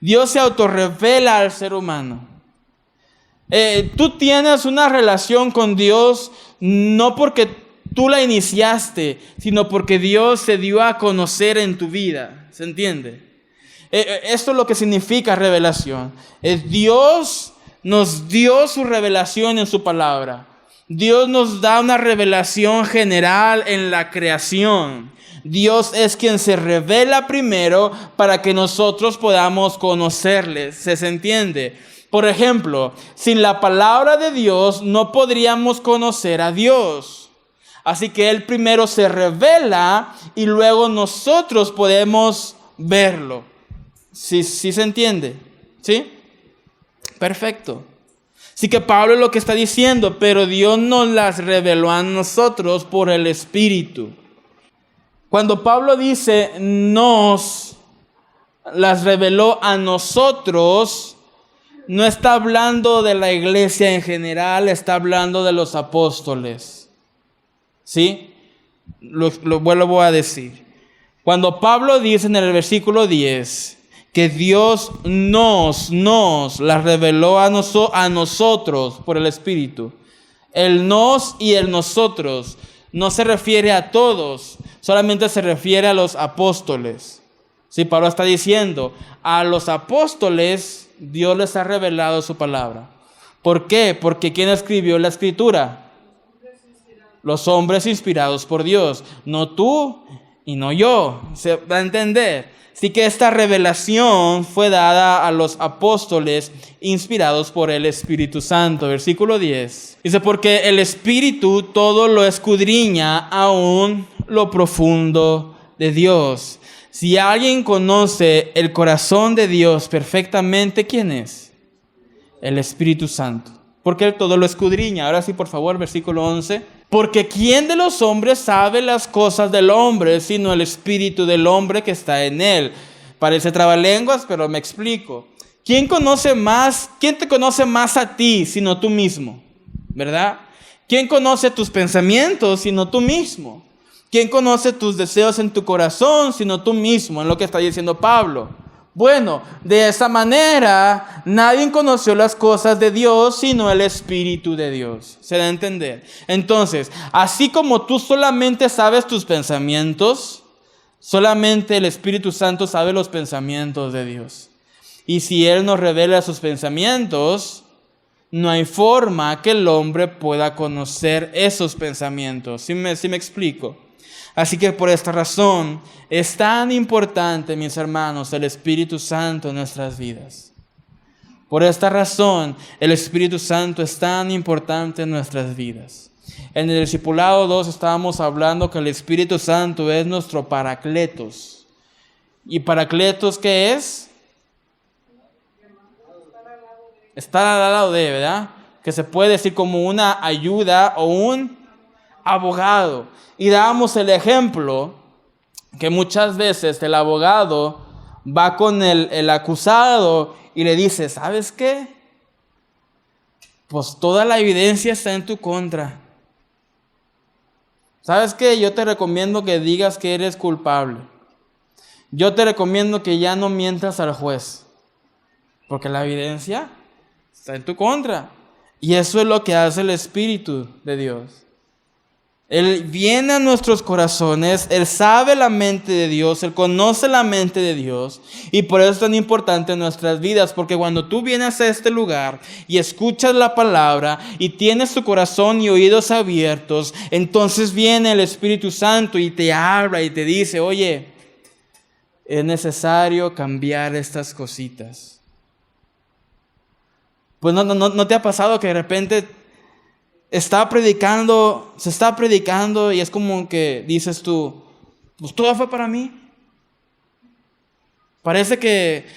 Dios se autorrevela al ser humano. Tú tienes una relación con Dios no porque tú la iniciaste, sino porque Dios se dio a conocer en tu vida. ¿Se entiende? Esto es lo que significa revelación. Dios nos dio su revelación en su palabra. Dios nos da una revelación general en la creación. Dios es quien se revela primero para que nosotros podamos conocerle. ¿Se entiende? Por ejemplo, sin la palabra de Dios no podríamos conocer a Dios. Así que Él primero se revela y luego nosotros podemos verlo. ¿Sí se entiende? ¿Sí? Perfecto. Así que Pablo es lo que está diciendo, pero Dios nos las reveló a nosotros por el Espíritu. Cuando Pablo dice nos las reveló a nosotros, no está hablando de la iglesia en general, está hablando de los apóstoles. ¿Sí? Lo vuelvo a decir. Cuando Pablo dice en el versículo 10 que Dios nos las reveló a nosotros por el Espíritu, el nos y el nosotros no se refiere a todos, solamente se refiere a los apóstoles. Sí, Pablo está diciendo, a los apóstoles Dios les ha revelado su palabra. ¿Por qué? Porque ¿quién escribió la Escritura? Los hombres inspirados por Dios. No tú y no yo. ¿Se va a entender? Así que esta revelación fue dada a los apóstoles inspirados por el Espíritu Santo. Versículo 10. Dice, porque el Espíritu todo lo escudriña, aún lo profundo de Dios. Si alguien conoce el corazón de Dios perfectamente, ¿quién es? El Espíritu Santo. Porque Él todo lo escudriña. Ahora sí, por favor, versículo 11. Porque ¿quién de los hombres sabe las cosas del hombre, sino el espíritu del hombre que está en él? Parece trabalenguas, pero me explico. ¿Quién te conoce más a ti, sino tú mismo? ¿Verdad? ¿Quién conoce tus pensamientos, sino tú mismo? ¿Quién conoce tus deseos en tu corazón, sino tú mismo? Es lo que está diciendo Pablo. Bueno, de esa manera, nadie conoció las cosas de Dios sino el Espíritu de Dios. ¿Se da a entender? Entonces, así como tú solamente sabes tus pensamientos, solamente el Espíritu Santo sabe los pensamientos de Dios. Y si Él nos revela sus pensamientos, no hay forma que el hombre pueda conocer esos pensamientos. ¿Sí me explico? Así que por esta razón es tan importante, mis hermanos, el Espíritu Santo en nuestras vidas. Por esta razón el Espíritu Santo es tan importante en nuestras vidas. En el discipulado 2 estábamos hablando que el Espíritu Santo es nuestro paracletos. ¿Y paracletos qué es? Estar al lado de, ¿verdad? Que se puede decir como una ayuda o un abogado. Y dábamos el ejemplo que muchas veces el abogado va con el acusado y le dice, ¿sabes qué? Pues toda la evidencia está en tu contra. ¿Sabes qué? Yo te recomiendo que digas que eres culpable. Yo te recomiendo que ya no mientas al juez, porque la evidencia está en tu contra. Y eso es lo que hace el Espíritu de Dios. Él viene a nuestros corazones, Él sabe la mente de Dios, Él conoce la mente de Dios, y por eso es tan importante en nuestras vidas, porque cuando tú vienes a este lugar y escuchas la palabra y tienes tu corazón y oídos abiertos, entonces viene el Espíritu Santo y te habla y te dice, oye, es necesario cambiar estas cositas. Pues no te ha pasado que de repente se está predicando y es como que dices tú, pues todo fue para mí. Parece que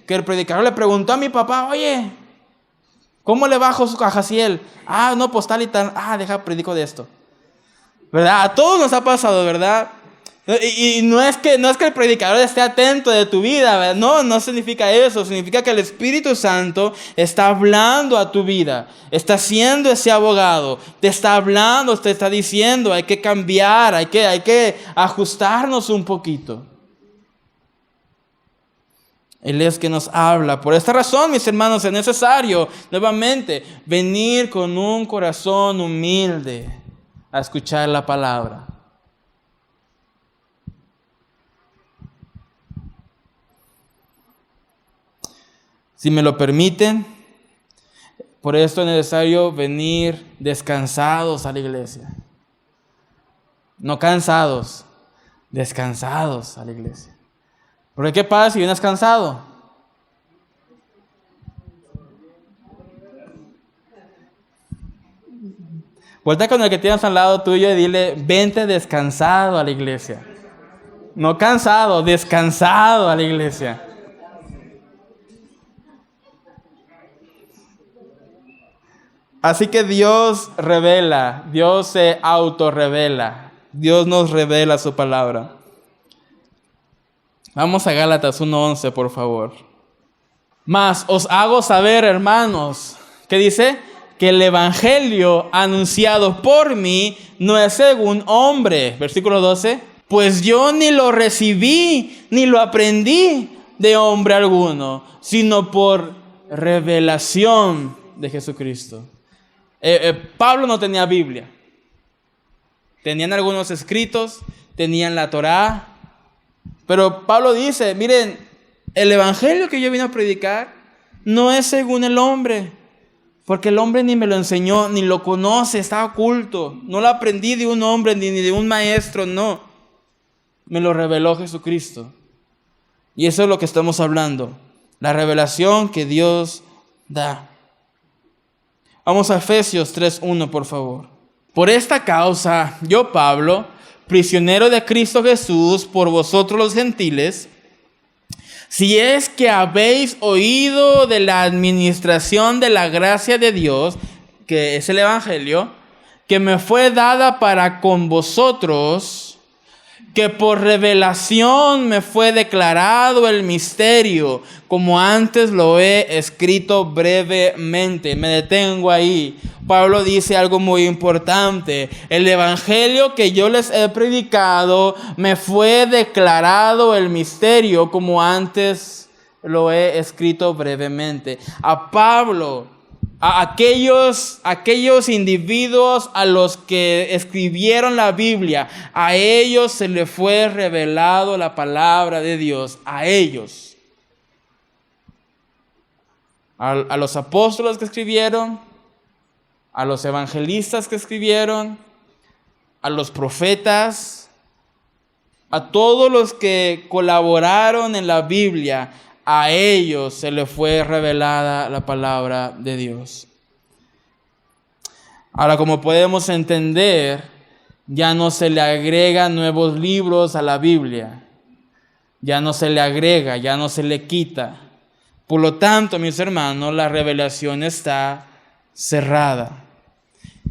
el predicador le preguntó a mi papá, oye, ¿cómo le bajo su Jaciel? No, pues tal y tal. Deja, predico de esto. ¿Verdad? A todos nos ha pasado, ¿verdad? Y no es que el predicador esté atento de tu vida, ¿verdad? No significa eso. Significa que el Espíritu Santo está hablando a tu vida. Está siendo ese abogado. Te está hablando, te está diciendo, hay que cambiar, hay que ajustarnos un poquito. Él es que nos habla. Por esta razón, mis hermanos, es necesario, nuevamente, venir con un corazón humilde a escuchar la palabra. Si me lo permiten, por esto es necesario venir descansados a la iglesia. No cansados, descansados a la iglesia. Porque ¿qué pasa si vienes cansado? Vuelta con el que tienes al lado tuyo y dile, vente descansado a la iglesia. No cansado, descansado a la iglesia. Así que Dios revela, Dios se autorrevela, Dios nos revela su palabra. Vamos a Gálatas 1:11, por favor. Mas os hago saber, hermanos, ¿qué dice? Que el evangelio anunciado por mí no es según hombre. Versículo 12. Pues yo ni lo recibí, ni lo aprendí de hombre alguno, sino por revelación de Jesucristo. Pablo no tenía Biblia. Tenían algunos escritos, tenían la Torá. Pero Pablo dice, miren, el evangelio que yo vine a predicar no es según el hombre. Porque el hombre ni me lo enseñó, ni lo conoce, está oculto. No lo aprendí de un hombre, ni de un maestro, no. me lo reveló Jesucristo. Y eso es lo que estamos hablando, la revelación que Dios da. Vamos a Efesios 3:1, por favor. Por esta causa, yo, Pablo, prisionero de Cristo Jesús, por vosotros los gentiles, si es que habéis oído de la administración de la gracia de Dios, que es el Evangelio, que me fue dada para con vosotros, que por revelación me fue declarado el misterio, como antes lo he escrito brevemente. Me detengo ahí. Pablo dice algo muy importante. El evangelio que yo les he predicado, me fue declarado el misterio, como antes lo he escrito brevemente. A Pablo, a aquellos individuos a los que escribieron la Biblia, a ellos se les fue revelado la palabra de Dios, a ellos. A los apóstoles que escribieron, a los evangelistas que escribieron, a los profetas, a todos los que colaboraron en la Biblia, a ellos se les fue revelada la palabra de Dios. Ahora, como podemos entender, ya no se le agrega nuevos libros a la Biblia. Ya no se le agrega, ya no se le quita. Por lo tanto, mis hermanos, la revelación está cerrada.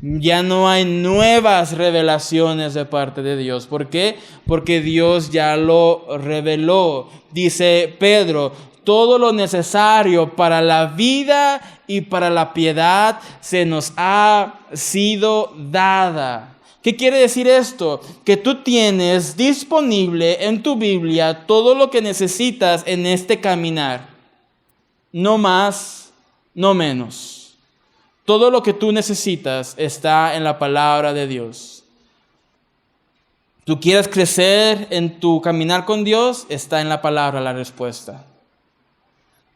Ya no hay nuevas revelaciones de parte de Dios. ¿Por qué? Porque Dios ya lo reveló. Dice Pedro, todo lo necesario para la vida y para la piedad se nos ha sido dada. ¿Qué quiere decir esto? Que tú tienes disponible en tu Biblia todo lo que necesitas en este caminar. No más, no menos. Todo lo que tú necesitas está en la palabra de Dios. ¿Tú quieres crecer en tu caminar con Dios? Está en la palabra la respuesta.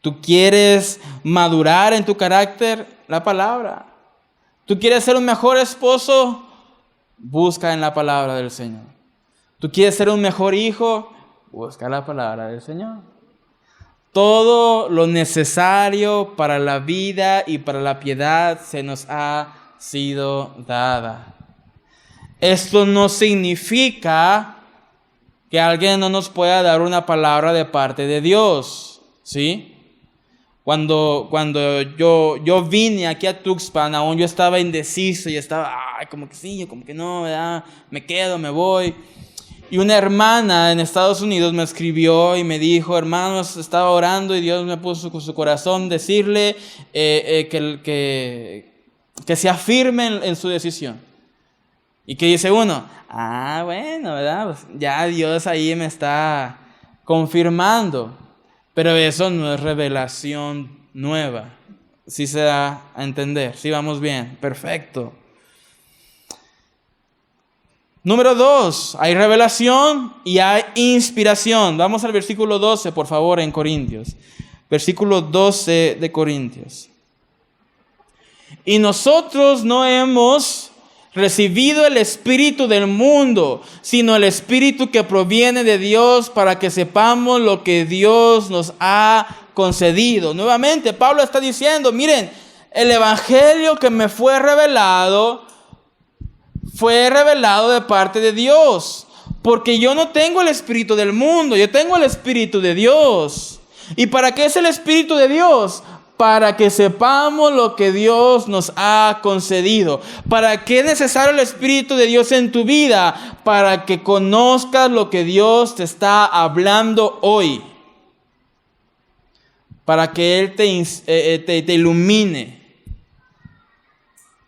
¿Tú quieres madurar en tu carácter? La palabra. ¿Tú quieres ser un mejor esposo? Busca en la palabra del Señor. ¿Tú quieres ser un mejor hijo? Busca la palabra del Señor. Todo lo necesario para la vida y para la piedad se nos ha sido dada. Esto no significa que alguien no nos pueda dar una palabra de parte de Dios, ¿sí? Cuando yo vine aquí a Tuxpan, aún yo estaba indeciso y estaba, como que sí, como que no, ¿verdad? Me quedo, me voy. Y una hermana en Estados Unidos me escribió y me dijo, hermanos, estaba orando y Dios me puso con su corazón decirle que se afirme en su decisión. Y que dice uno, bueno, ¿verdad? Pues ya Dios ahí me está confirmando. Pero eso no es revelación nueva. ¿Sí se da a entender? ¿Sí vamos bien? Perfecto. Número 2, hay revelación y hay inspiración. Vamos al versículo 12, por favor, en Corintios. Versículo 12 de Corintios. Y nosotros no hemos recibido el espíritu del mundo, sino el espíritu que proviene de Dios, para que sepamos lo que Dios nos ha concedido. Nuevamente, Pablo está diciendo, miren, el evangelio que me fue revelado de parte de Dios, porque yo no tengo el espíritu del mundo, yo tengo el espíritu de Dios. ¿Y para qué es el espíritu de Dios? Para que sepamos lo que Dios nos ha concedido. ¿Para qué es necesario el espíritu de Dios en tu vida? Para que conozcas lo que Dios te está hablando hoy. Para que Él te ilumine.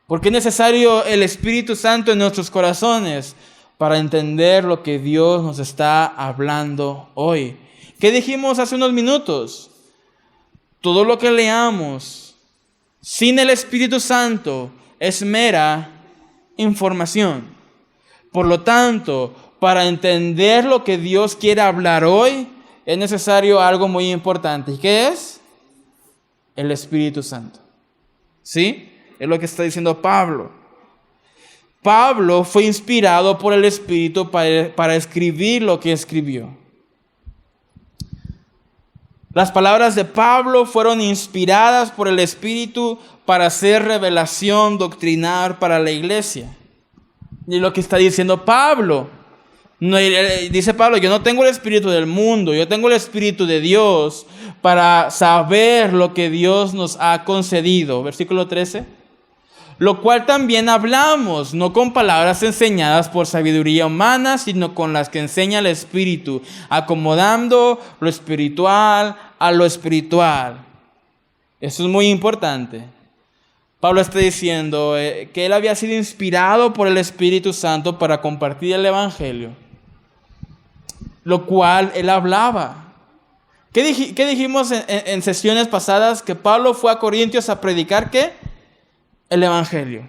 ¿Por qué es necesario el Espíritu Santo en nuestros corazones? Para entender lo que Dios nos está hablando hoy. ¿Qué dijimos hace unos minutos? Todo lo que leamos sin el Espíritu Santo es mera información. Por lo tanto, para entender lo que Dios quiere hablar hoy, es necesario algo muy importante. ¿Y qué es? El Espíritu Santo. ¿Sí? Es lo que está diciendo Pablo. Pablo fue inspirado por el Espíritu para escribir lo que escribió. Las palabras de Pablo fueron inspiradas por el Espíritu para hacer revelación doctrinal para la iglesia. Y lo que está diciendo Pablo, dice Pablo, yo no tengo el espíritu del mundo, yo tengo el Espíritu de Dios para saber lo que Dios nos ha concedido. Versículo 13. Lo cual también hablamos, no con palabras enseñadas por sabiduría humana, sino con las que enseña el Espíritu, acomodando lo espiritual a lo espiritual. Eso es muy importante. Pablo está diciendo que él había sido inspirado por el Espíritu Santo para compartir el Evangelio, lo cual él hablaba. ¿Qué dijimos en sesiones pasadas? Que Pablo fue a Corintios a predicar ¿qué? El Evangelio.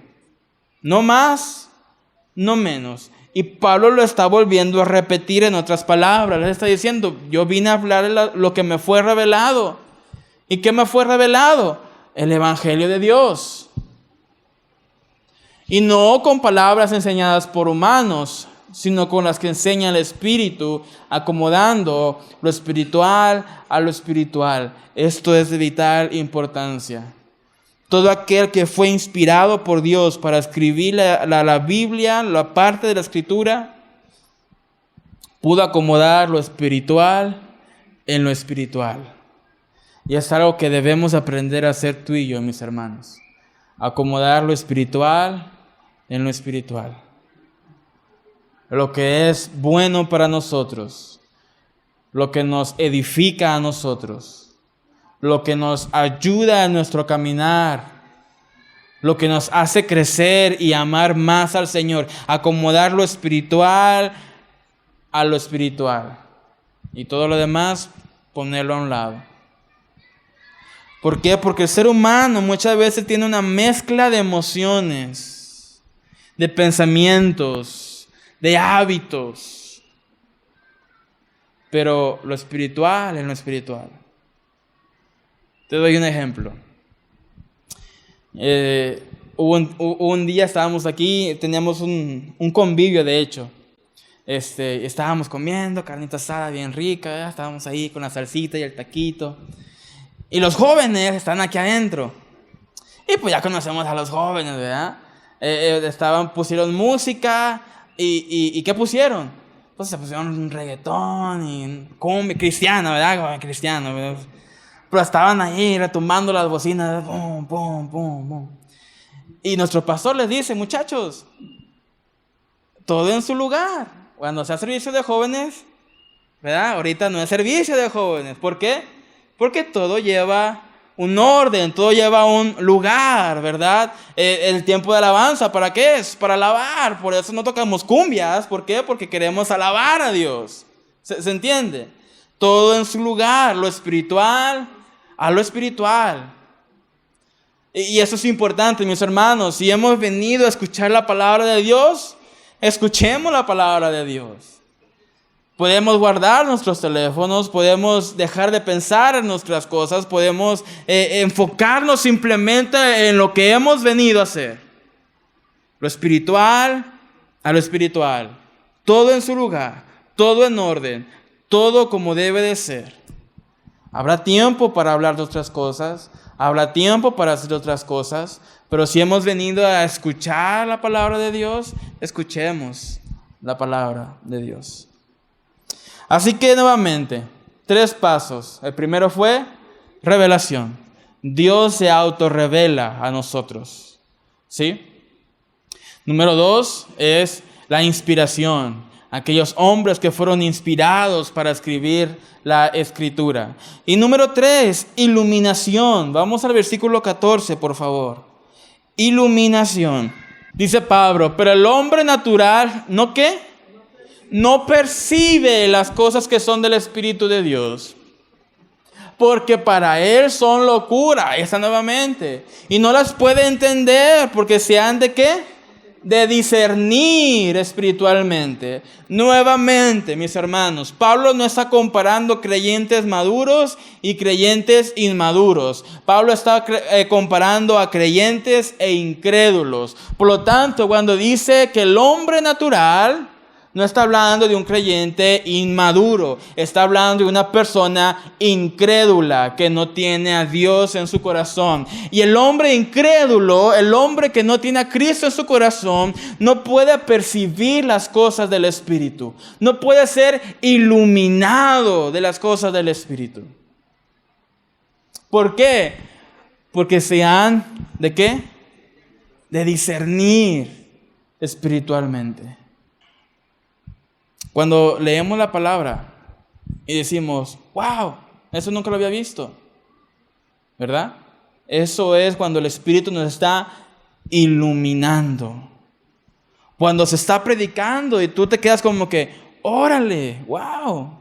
No más, no menos. Y Pablo lo está volviendo a repetir en otras palabras. Él está diciendo, yo vine a hablar lo que me fue revelado. ¿Y qué me fue revelado? El Evangelio de Dios. Y no con palabras enseñadas por humanos, sino con las que enseña el Espíritu, acomodando lo espiritual a lo espiritual. Esto es de vital importancia. Todo aquel que fue inspirado por Dios para escribir la Biblia, la parte de la Escritura, pudo acomodar lo espiritual en lo espiritual. Y es algo que debemos aprender a hacer tú y yo, mis hermanos. Acomodar lo espiritual en lo espiritual. Lo que es bueno para nosotros, lo que nos edifica a nosotros, lo que nos ayuda en nuestro caminar, lo que nos hace crecer y amar más al Señor, acomodar lo espiritual a lo espiritual y todo lo demás ponerlo a un lado. ¿Por qué? Porque el ser humano muchas veces tiene una mezcla de emociones, de pensamientos, de hábitos, pero lo espiritual en lo espiritual. Te doy un ejemplo. Hubo un día, estábamos aquí, teníamos un convivio de hecho. Estábamos comiendo carnita asada bien rica, estábamos ahí con la salsita y el taquito. Y los jóvenes están aquí adentro. Y pues ya conocemos a los jóvenes, ¿verdad? Pusieron música y ¿qué pusieron? Pues se pusieron un reggaetón y cumbia cristiana, ¿verdad? Cristiano, ¿verdad? Pero estaban ahí retumbando las bocinas, pum, pum, pum, pum. Y nuestro pastor les dice, muchachos, todo en su lugar. Cuando sea servicio de jóvenes, ¿verdad? Ahorita no es servicio de jóvenes. ¿Por qué? Porque todo lleva un orden, todo lleva un lugar, ¿verdad? El tiempo de alabanza, ¿para qué es? Para alabar. Por eso no tocamos cumbias. ¿Por qué? Porque queremos alabar a Dios. ¿Se entiende? Todo en su lugar, lo espiritual a lo espiritual. Y eso es importante, mis hermanos. Si hemos venido a escuchar la palabra de Dios, escuchemos la palabra de Dios. Podemos guardar nuestros teléfonos, podemos dejar de pensar en nuestras cosas, podemos enfocarnos simplemente en lo que hemos venido a hacer. Lo espiritual a lo espiritual. Todo en su lugar, todo en orden, todo como debe de ser. Habrá tiempo para hablar de otras cosas, habrá tiempo para hacer otras cosas, pero si hemos venido a escuchar la palabra de Dios, escuchemos la palabra de Dios. Así que nuevamente, 3 pasos. El primero fue revelación. Dios se autorrevela a nosotros, ¿sí? Número 2 es la inspiración. Aquellos hombres que fueron inspirados para escribir la Escritura. Y número 3, iluminación. Vamos al versículo 14, por favor. Iluminación. Dice Pablo, pero el hombre natural, ¿no qué? No percibe las cosas que son del Espíritu de Dios, porque para él son locura, esa nuevamente, y no las puede entender porque se han de ¿qué? de discernir espiritualmente. Nuevamente, mis hermanos, Pablo no está comparando creyentes maduros y creyentes inmaduros. Pablo está comparando a creyentes e incrédulos. Por lo tanto, cuando dice que el hombre natural, no está hablando de un creyente inmaduro, está hablando de una persona incrédula que no tiene a Dios en su corazón. Y el hombre incrédulo, el hombre que no tiene a Cristo en su corazón, no puede percibir las cosas del Espíritu. No puede ser iluminado de las cosas del Espíritu. ¿Por qué? Porque se han, ¿de qué? De discernir espiritualmente. Cuando leemos la palabra y decimos, wow, eso nunca lo había visto, ¿verdad? Eso es cuando el Espíritu nos está iluminando. Cuando se está predicando y tú te quedas como que, órale, wow,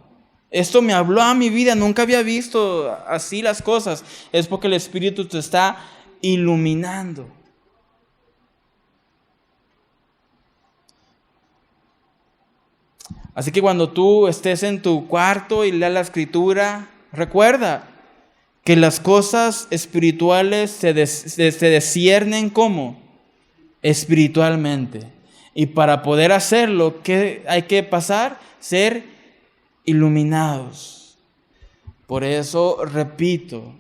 esto me habló a mi vida, nunca había visto así las cosas. Es porque el Espíritu te está iluminando. Así que cuando tú estés en tu cuarto y leas la Escritura, recuerda que las cosas espirituales se disciernen ¿cómo? Espiritualmente. Y para poder hacerlo, ¿qué hay que pasar? Ser iluminados. Por eso, repito,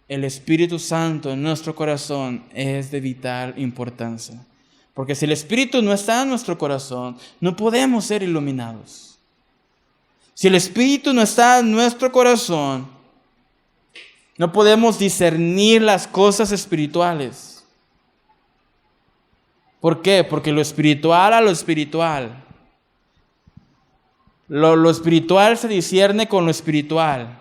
el Espíritu Santo en nuestro corazón es de vital importancia. Porque si el Espíritu no está en nuestro corazón, no podemos ser iluminados. Si el Espíritu no está en nuestro corazón, no podemos discernir las cosas espirituales. ¿Por qué? Porque lo espiritual a lo espiritual. Lo espiritual se discierne con lo espiritual.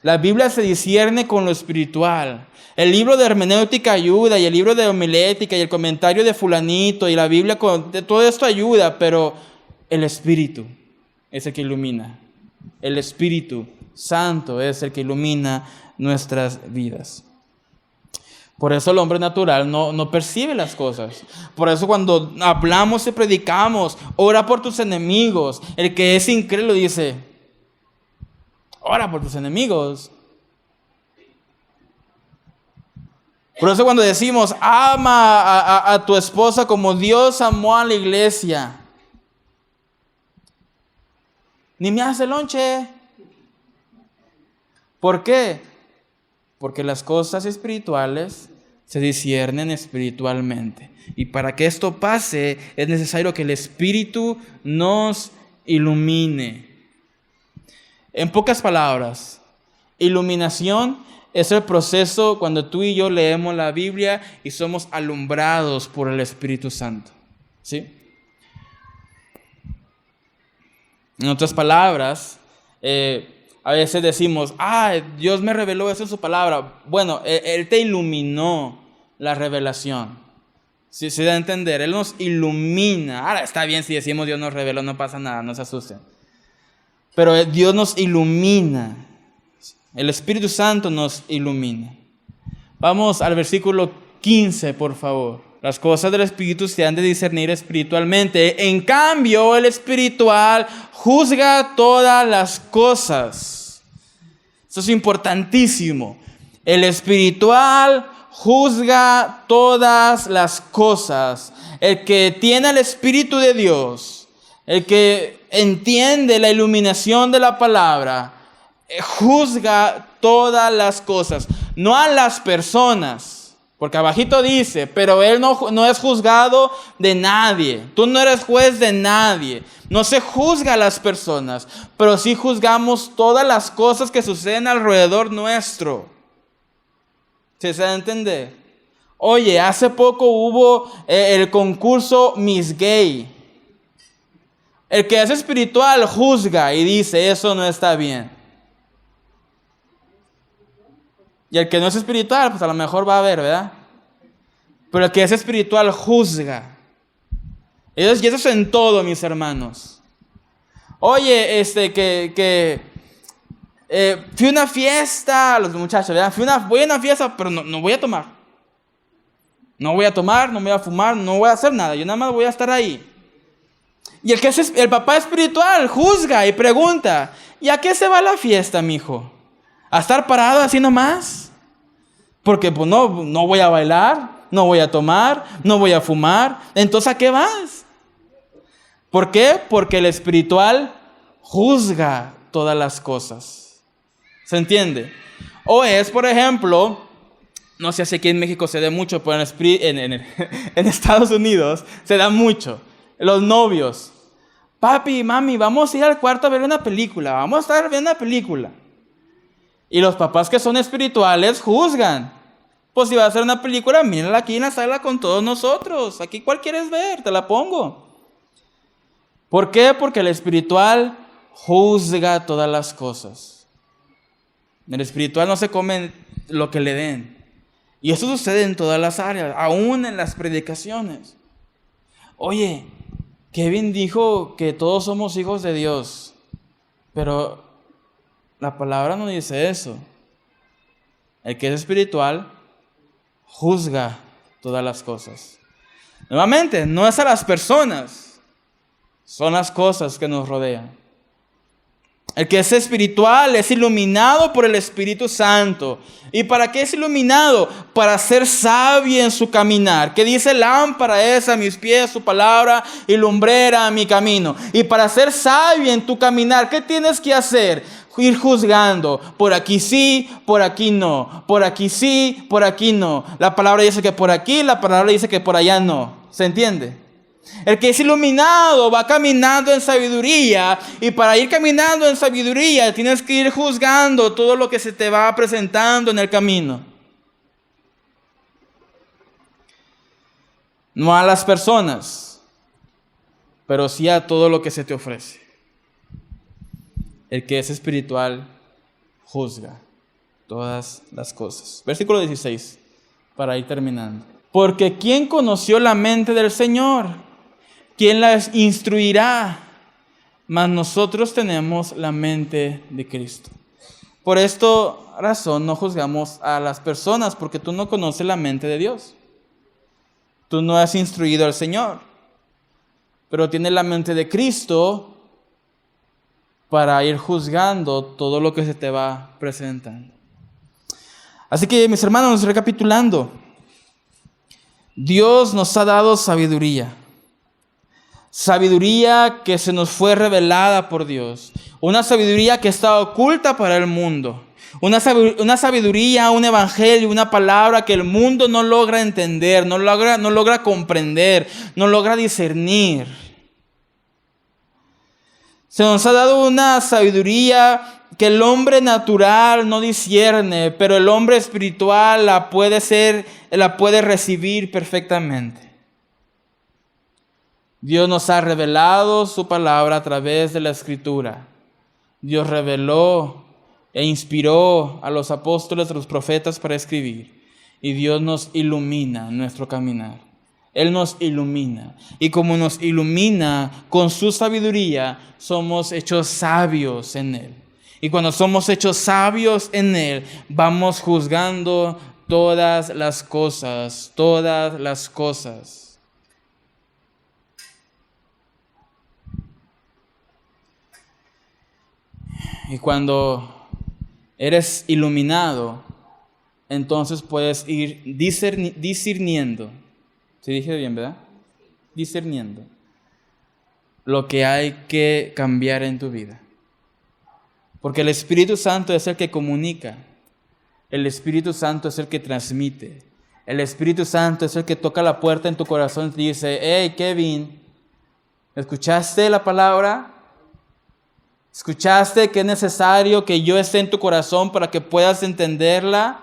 La Biblia se discierne con lo espiritual. El libro de hermenéutica ayuda, y el libro de homilética, y el comentario de fulanito, y la Biblia, todo esto ayuda, pero el Espíritu es el que ilumina. El Espíritu Santo es el que ilumina nuestras vidas. Por eso el hombre natural no percibe las cosas. Por eso cuando hablamos y predicamos, ora por tus enemigos, el que es incrédulo dice, ora por tus enemigos. Por eso cuando decimos, ama a tu esposa como Dios amó a la iglesia. Ni me hace lonche. ¿Por qué? Porque las cosas espirituales se disciernen espiritualmente. Y para que esto pase, es necesario que el Espíritu nos ilumine. En pocas palabras, iluminación es el proceso cuando tú y yo leemos la Biblia y somos alumbrados por el Espíritu Santo. ¿Sí? En otras palabras, a veces decimos, Dios me reveló eso en su palabra. Bueno, Él te iluminó la revelación. ¿Sí se da a entender? Él nos ilumina. Ahora está bien si decimos Dios nos reveló, no pasa nada, no se asusten. Pero Dios nos ilumina. El Espíritu Santo nos ilumina. Vamos al versículo 15, por favor. Las cosas del Espíritu se han de discernir espiritualmente. En cambio, el espiritual juzga todas las cosas. Eso es importantísimo. El espiritual juzga todas las cosas. El que tiene el Espíritu de Dios, el que entiende la iluminación de la palabra, juzga todas las cosas, no a las personas, porque abajito dice, pero él no es juzgado de nadie. Tú no eres juez de nadie. No se juzga a las personas, pero sí juzgamos todas las cosas que suceden alrededor nuestro. ¿Se da a entender? Oye, hace poco hubo el concurso Miss Gay. El que es espiritual juzga y dice, eso no está bien. Y el que no es espiritual, pues a lo mejor va a ver, ¿verdad? Pero el que es espiritual juzga. Y eso es en todo, mis hermanos. Oye, fui a una fiesta, los muchachos, ¿verdad? Voy a una fiesta, pero no voy a tomar. No voy a tomar, no voy a fumar, no voy a hacer nada. Yo nada más voy a estar ahí. Y el papá espiritual juzga y pregunta, ¿y a qué se va la fiesta, mijo? ¿A estar parado así nomás? Porque pues, no voy a bailar, no voy a tomar, no voy a fumar. Entonces, ¿a qué vas? ¿Por qué? Porque el espiritual juzga todas las cosas. ¿Se entiende? O es, por ejemplo, no sé si aquí en México se da mucho, pero en Estados Unidos se da mucho. Los novios. Papi, mami, vamos a ir al cuarto a ver una película. Vamos a estar viendo una película. Y los papás que son espirituales juzgan. Pues si va a hacer una película, mírala aquí en la sala con todos nosotros. Aquí, ¿cuál quieres ver? Te la pongo. ¿Por qué? Porque el espiritual juzga todas las cosas. El espiritual no se come lo que le den. Y eso sucede en todas las áreas, aún en las predicaciones. Oye, Kevin dijo que todos somos hijos de Dios, pero la palabra no dice eso. El que es espiritual juzga todas las cosas. Nuevamente, no es a las personas, son las cosas que nos rodean. El que es espiritual es iluminado por el Espíritu Santo. ¿Y para qué es iluminado? Para ser sabio en su caminar. ¿Qué dice? Lámpara es a mis pies su palabra y lumbrera a mi camino. Y para ser sabio en tu caminar, ¿qué tienes que hacer? Ir juzgando. Por aquí sí, por aquí no. Por aquí sí, por aquí no. La palabra dice que por aquí, la palabra dice que por allá no. ¿Se entiende? El que es iluminado va caminando en sabiduría, y para ir caminando en sabiduría tienes que ir juzgando todo lo que se te va presentando en el camino. No a las personas, pero sí a todo lo que se te ofrece. El que es espiritual juzga todas las cosas. Versículo 16, para ir terminando. Porque ¿quién conoció la mente del Señor? ¿Quién las instruirá? Mas nosotros tenemos la mente de Cristo. Por esta razón no juzgamos a las personas, porque tú no conoces la mente de Dios. Tú no has instruido al Señor, pero tienes la mente de Cristo para ir juzgando todo lo que se te va presentando. Así que, mis hermanos, recapitulando, Dios nos ha dado sabiduría. Sabiduría que se nos fue revelada por Dios. Una sabiduría que está oculta para el mundo. Una sabiduría, un evangelio, una palabra que el mundo no logra entender, no logra comprender, no logra discernir. Se nos ha dado una sabiduría que el hombre natural no discierne, pero el hombre espiritual la puede recibir perfectamente. Dios nos ha revelado su palabra a través de la Escritura. Dios reveló e inspiró a los apóstoles, a los profetas para escribir. Y Dios nos ilumina en nuestro caminar. Él nos ilumina. Y como nos ilumina con su sabiduría, somos hechos sabios en Él. Y cuando somos hechos sabios en Él, vamos juzgando todas las cosas, todas las cosas. Y cuando eres iluminado, entonces puedes ir discerniendo. ¿Sí dije bien, verdad? Discerniendo lo que hay que cambiar en tu vida. Porque el Espíritu Santo es el que comunica. El Espíritu Santo es el que transmite. El Espíritu Santo es el que toca la puerta en tu corazón y te dice: hey, Kevin, ¿escuchaste la palabra? ¿Escuchaste que es necesario que yo esté en tu corazón para que puedas entenderla?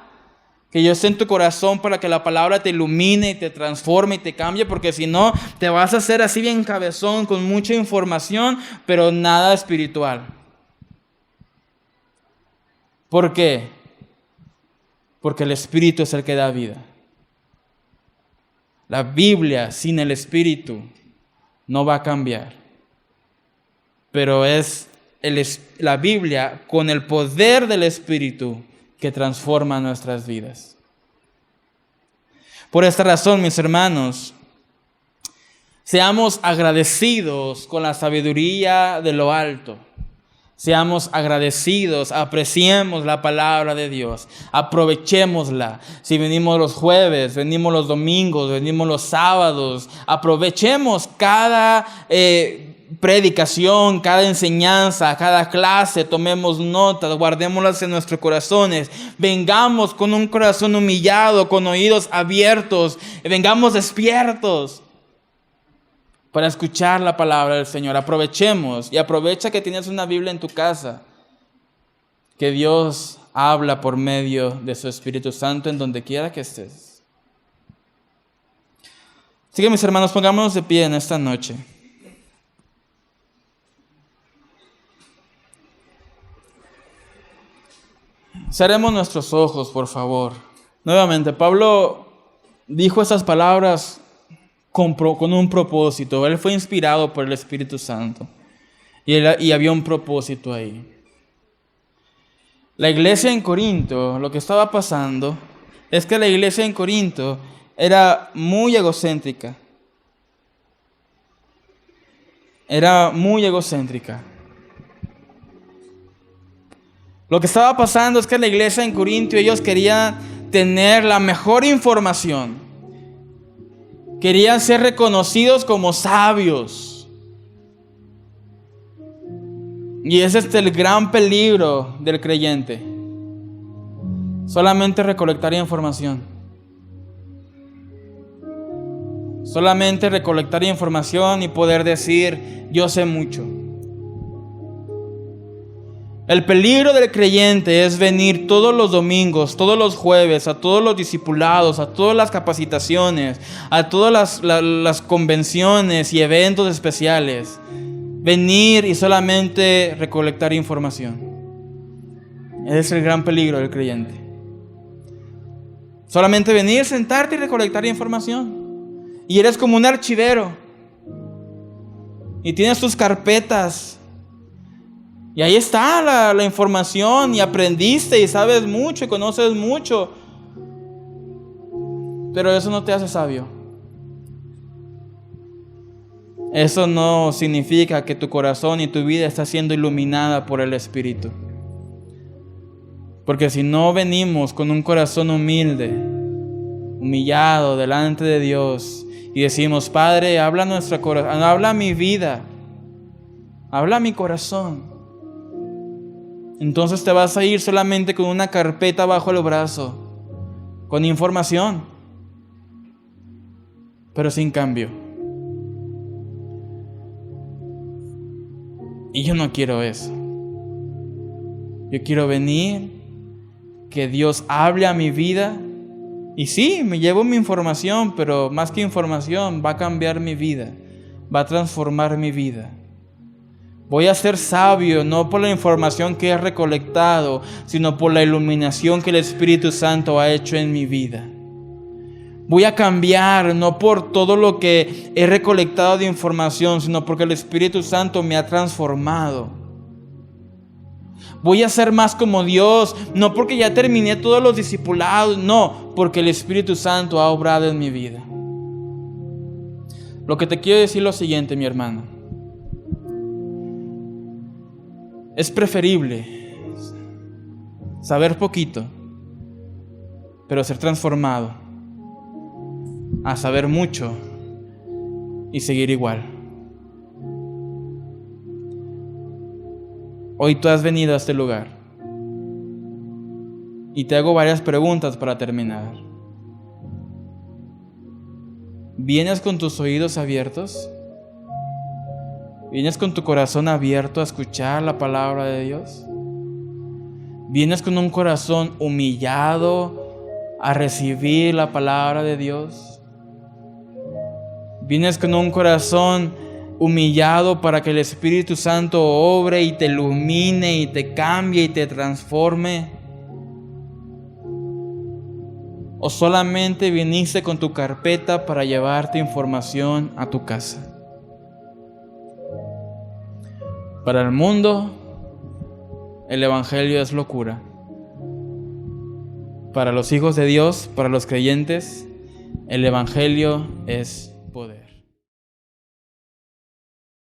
Que yo esté en tu corazón para que la palabra te ilumine y te transforme y te cambie, porque si no, te vas a hacer así bien cabezón, con mucha información, pero nada espiritual. ¿Por qué? Porque el Espíritu es el que da vida. La Biblia sin el Espíritu no va a cambiar, pero es la Biblia con el poder del Espíritu que transforma nuestras vidas. Por esta razón, mis hermanos, seamos agradecidos con la sabiduría de lo alto. Seamos agradecidos, apreciemos la palabra de Dios, aprovechémosla. Si venimos los jueves, venimos los domingos, venimos los sábados, aprovechemos cada predicación, cada enseñanza, cada clase, tomemos notas, guardémoslas en nuestros corazones. Vengamos con un corazón humillado, con oídos abiertos, vengamos despiertos para escuchar la palabra del Señor. Aprovechemos, y aprovecha que tienes una Biblia en tu casa, que Dios habla por medio de su Espíritu Santo en donde quiera que estés. Así que, mis hermanos, pongámonos de pie en esta noche. Cerremos nuestros ojos, por favor. Nuevamente, Pablo dijo esas palabras con un propósito. Él fue inspirado por el Espíritu Santo. Y había un propósito ahí. La iglesia en Corinto, lo que estaba pasando es que la iglesia en Corinto era muy egocéntrica. Era muy egocéntrica. Lo que estaba pasando es que la iglesia en Corinto, ellos querían tener la mejor información. Querían ser reconocidos como sabios. Y ese es el gran peligro del creyente. Solamente recolectar información. Solamente recolectar información y poder decir, yo sé mucho. El peligro del creyente es venir todos los domingos, todos los jueves, a todos los discipulados, a todas las capacitaciones, a todas las convenciones y eventos especiales. Venir y solamente recolectar información. Ese es el gran peligro del creyente. Solamente venir, sentarte y recolectar información. Y eres como un archivero. Y tienes tus carpetas. Y ahí está la información, y aprendiste y sabes mucho y conoces mucho. Pero eso no te hace sabio. Eso no significa que tu corazón y tu vida está siendo iluminada por el Espíritu. Porque si no venimos con un corazón humilde, humillado delante de Dios, y decimos, Padre, habla nuestro corazón, habla mi vida, habla mi corazón. Entonces te vas a ir solamente con una carpeta bajo el brazo, con información, pero sin cambio. Y yo no quiero eso. Yo quiero venir, que Dios hable a mi vida. Y sí, me llevo mi información, pero más que información, va a cambiar mi vida, va a transformar mi vida. Voy a ser sabio, no por la información que he recolectado, sino por la iluminación que el Espíritu Santo ha hecho en mi vida. Voy a cambiar, no por todo lo que he recolectado de información, sino porque el Espíritu Santo me ha transformado. Voy a ser más como Dios, no porque ya terminé todos los discipulados, no, porque el Espíritu Santo ha obrado en mi vida. Lo que te quiero decir es lo siguiente, mi hermano. Es preferible saber poquito, pero ser transformado, a saber mucho y seguir igual. Hoy tú has venido a este lugar y te hago varias preguntas para terminar. ¿Vienes con tus oídos abiertos? ¿Vienes con tu corazón abierto a escuchar la palabra de Dios? ¿Vienes con un corazón humillado a recibir la palabra de Dios? ¿Vienes con un corazón humillado para que el Espíritu Santo obre y te ilumine y te cambie y te transforme? ¿O solamente viniste con tu carpeta para llevarte información a tu casa? Para el mundo, el Evangelio es locura. Para los hijos de Dios, para los creyentes, El Evangelio es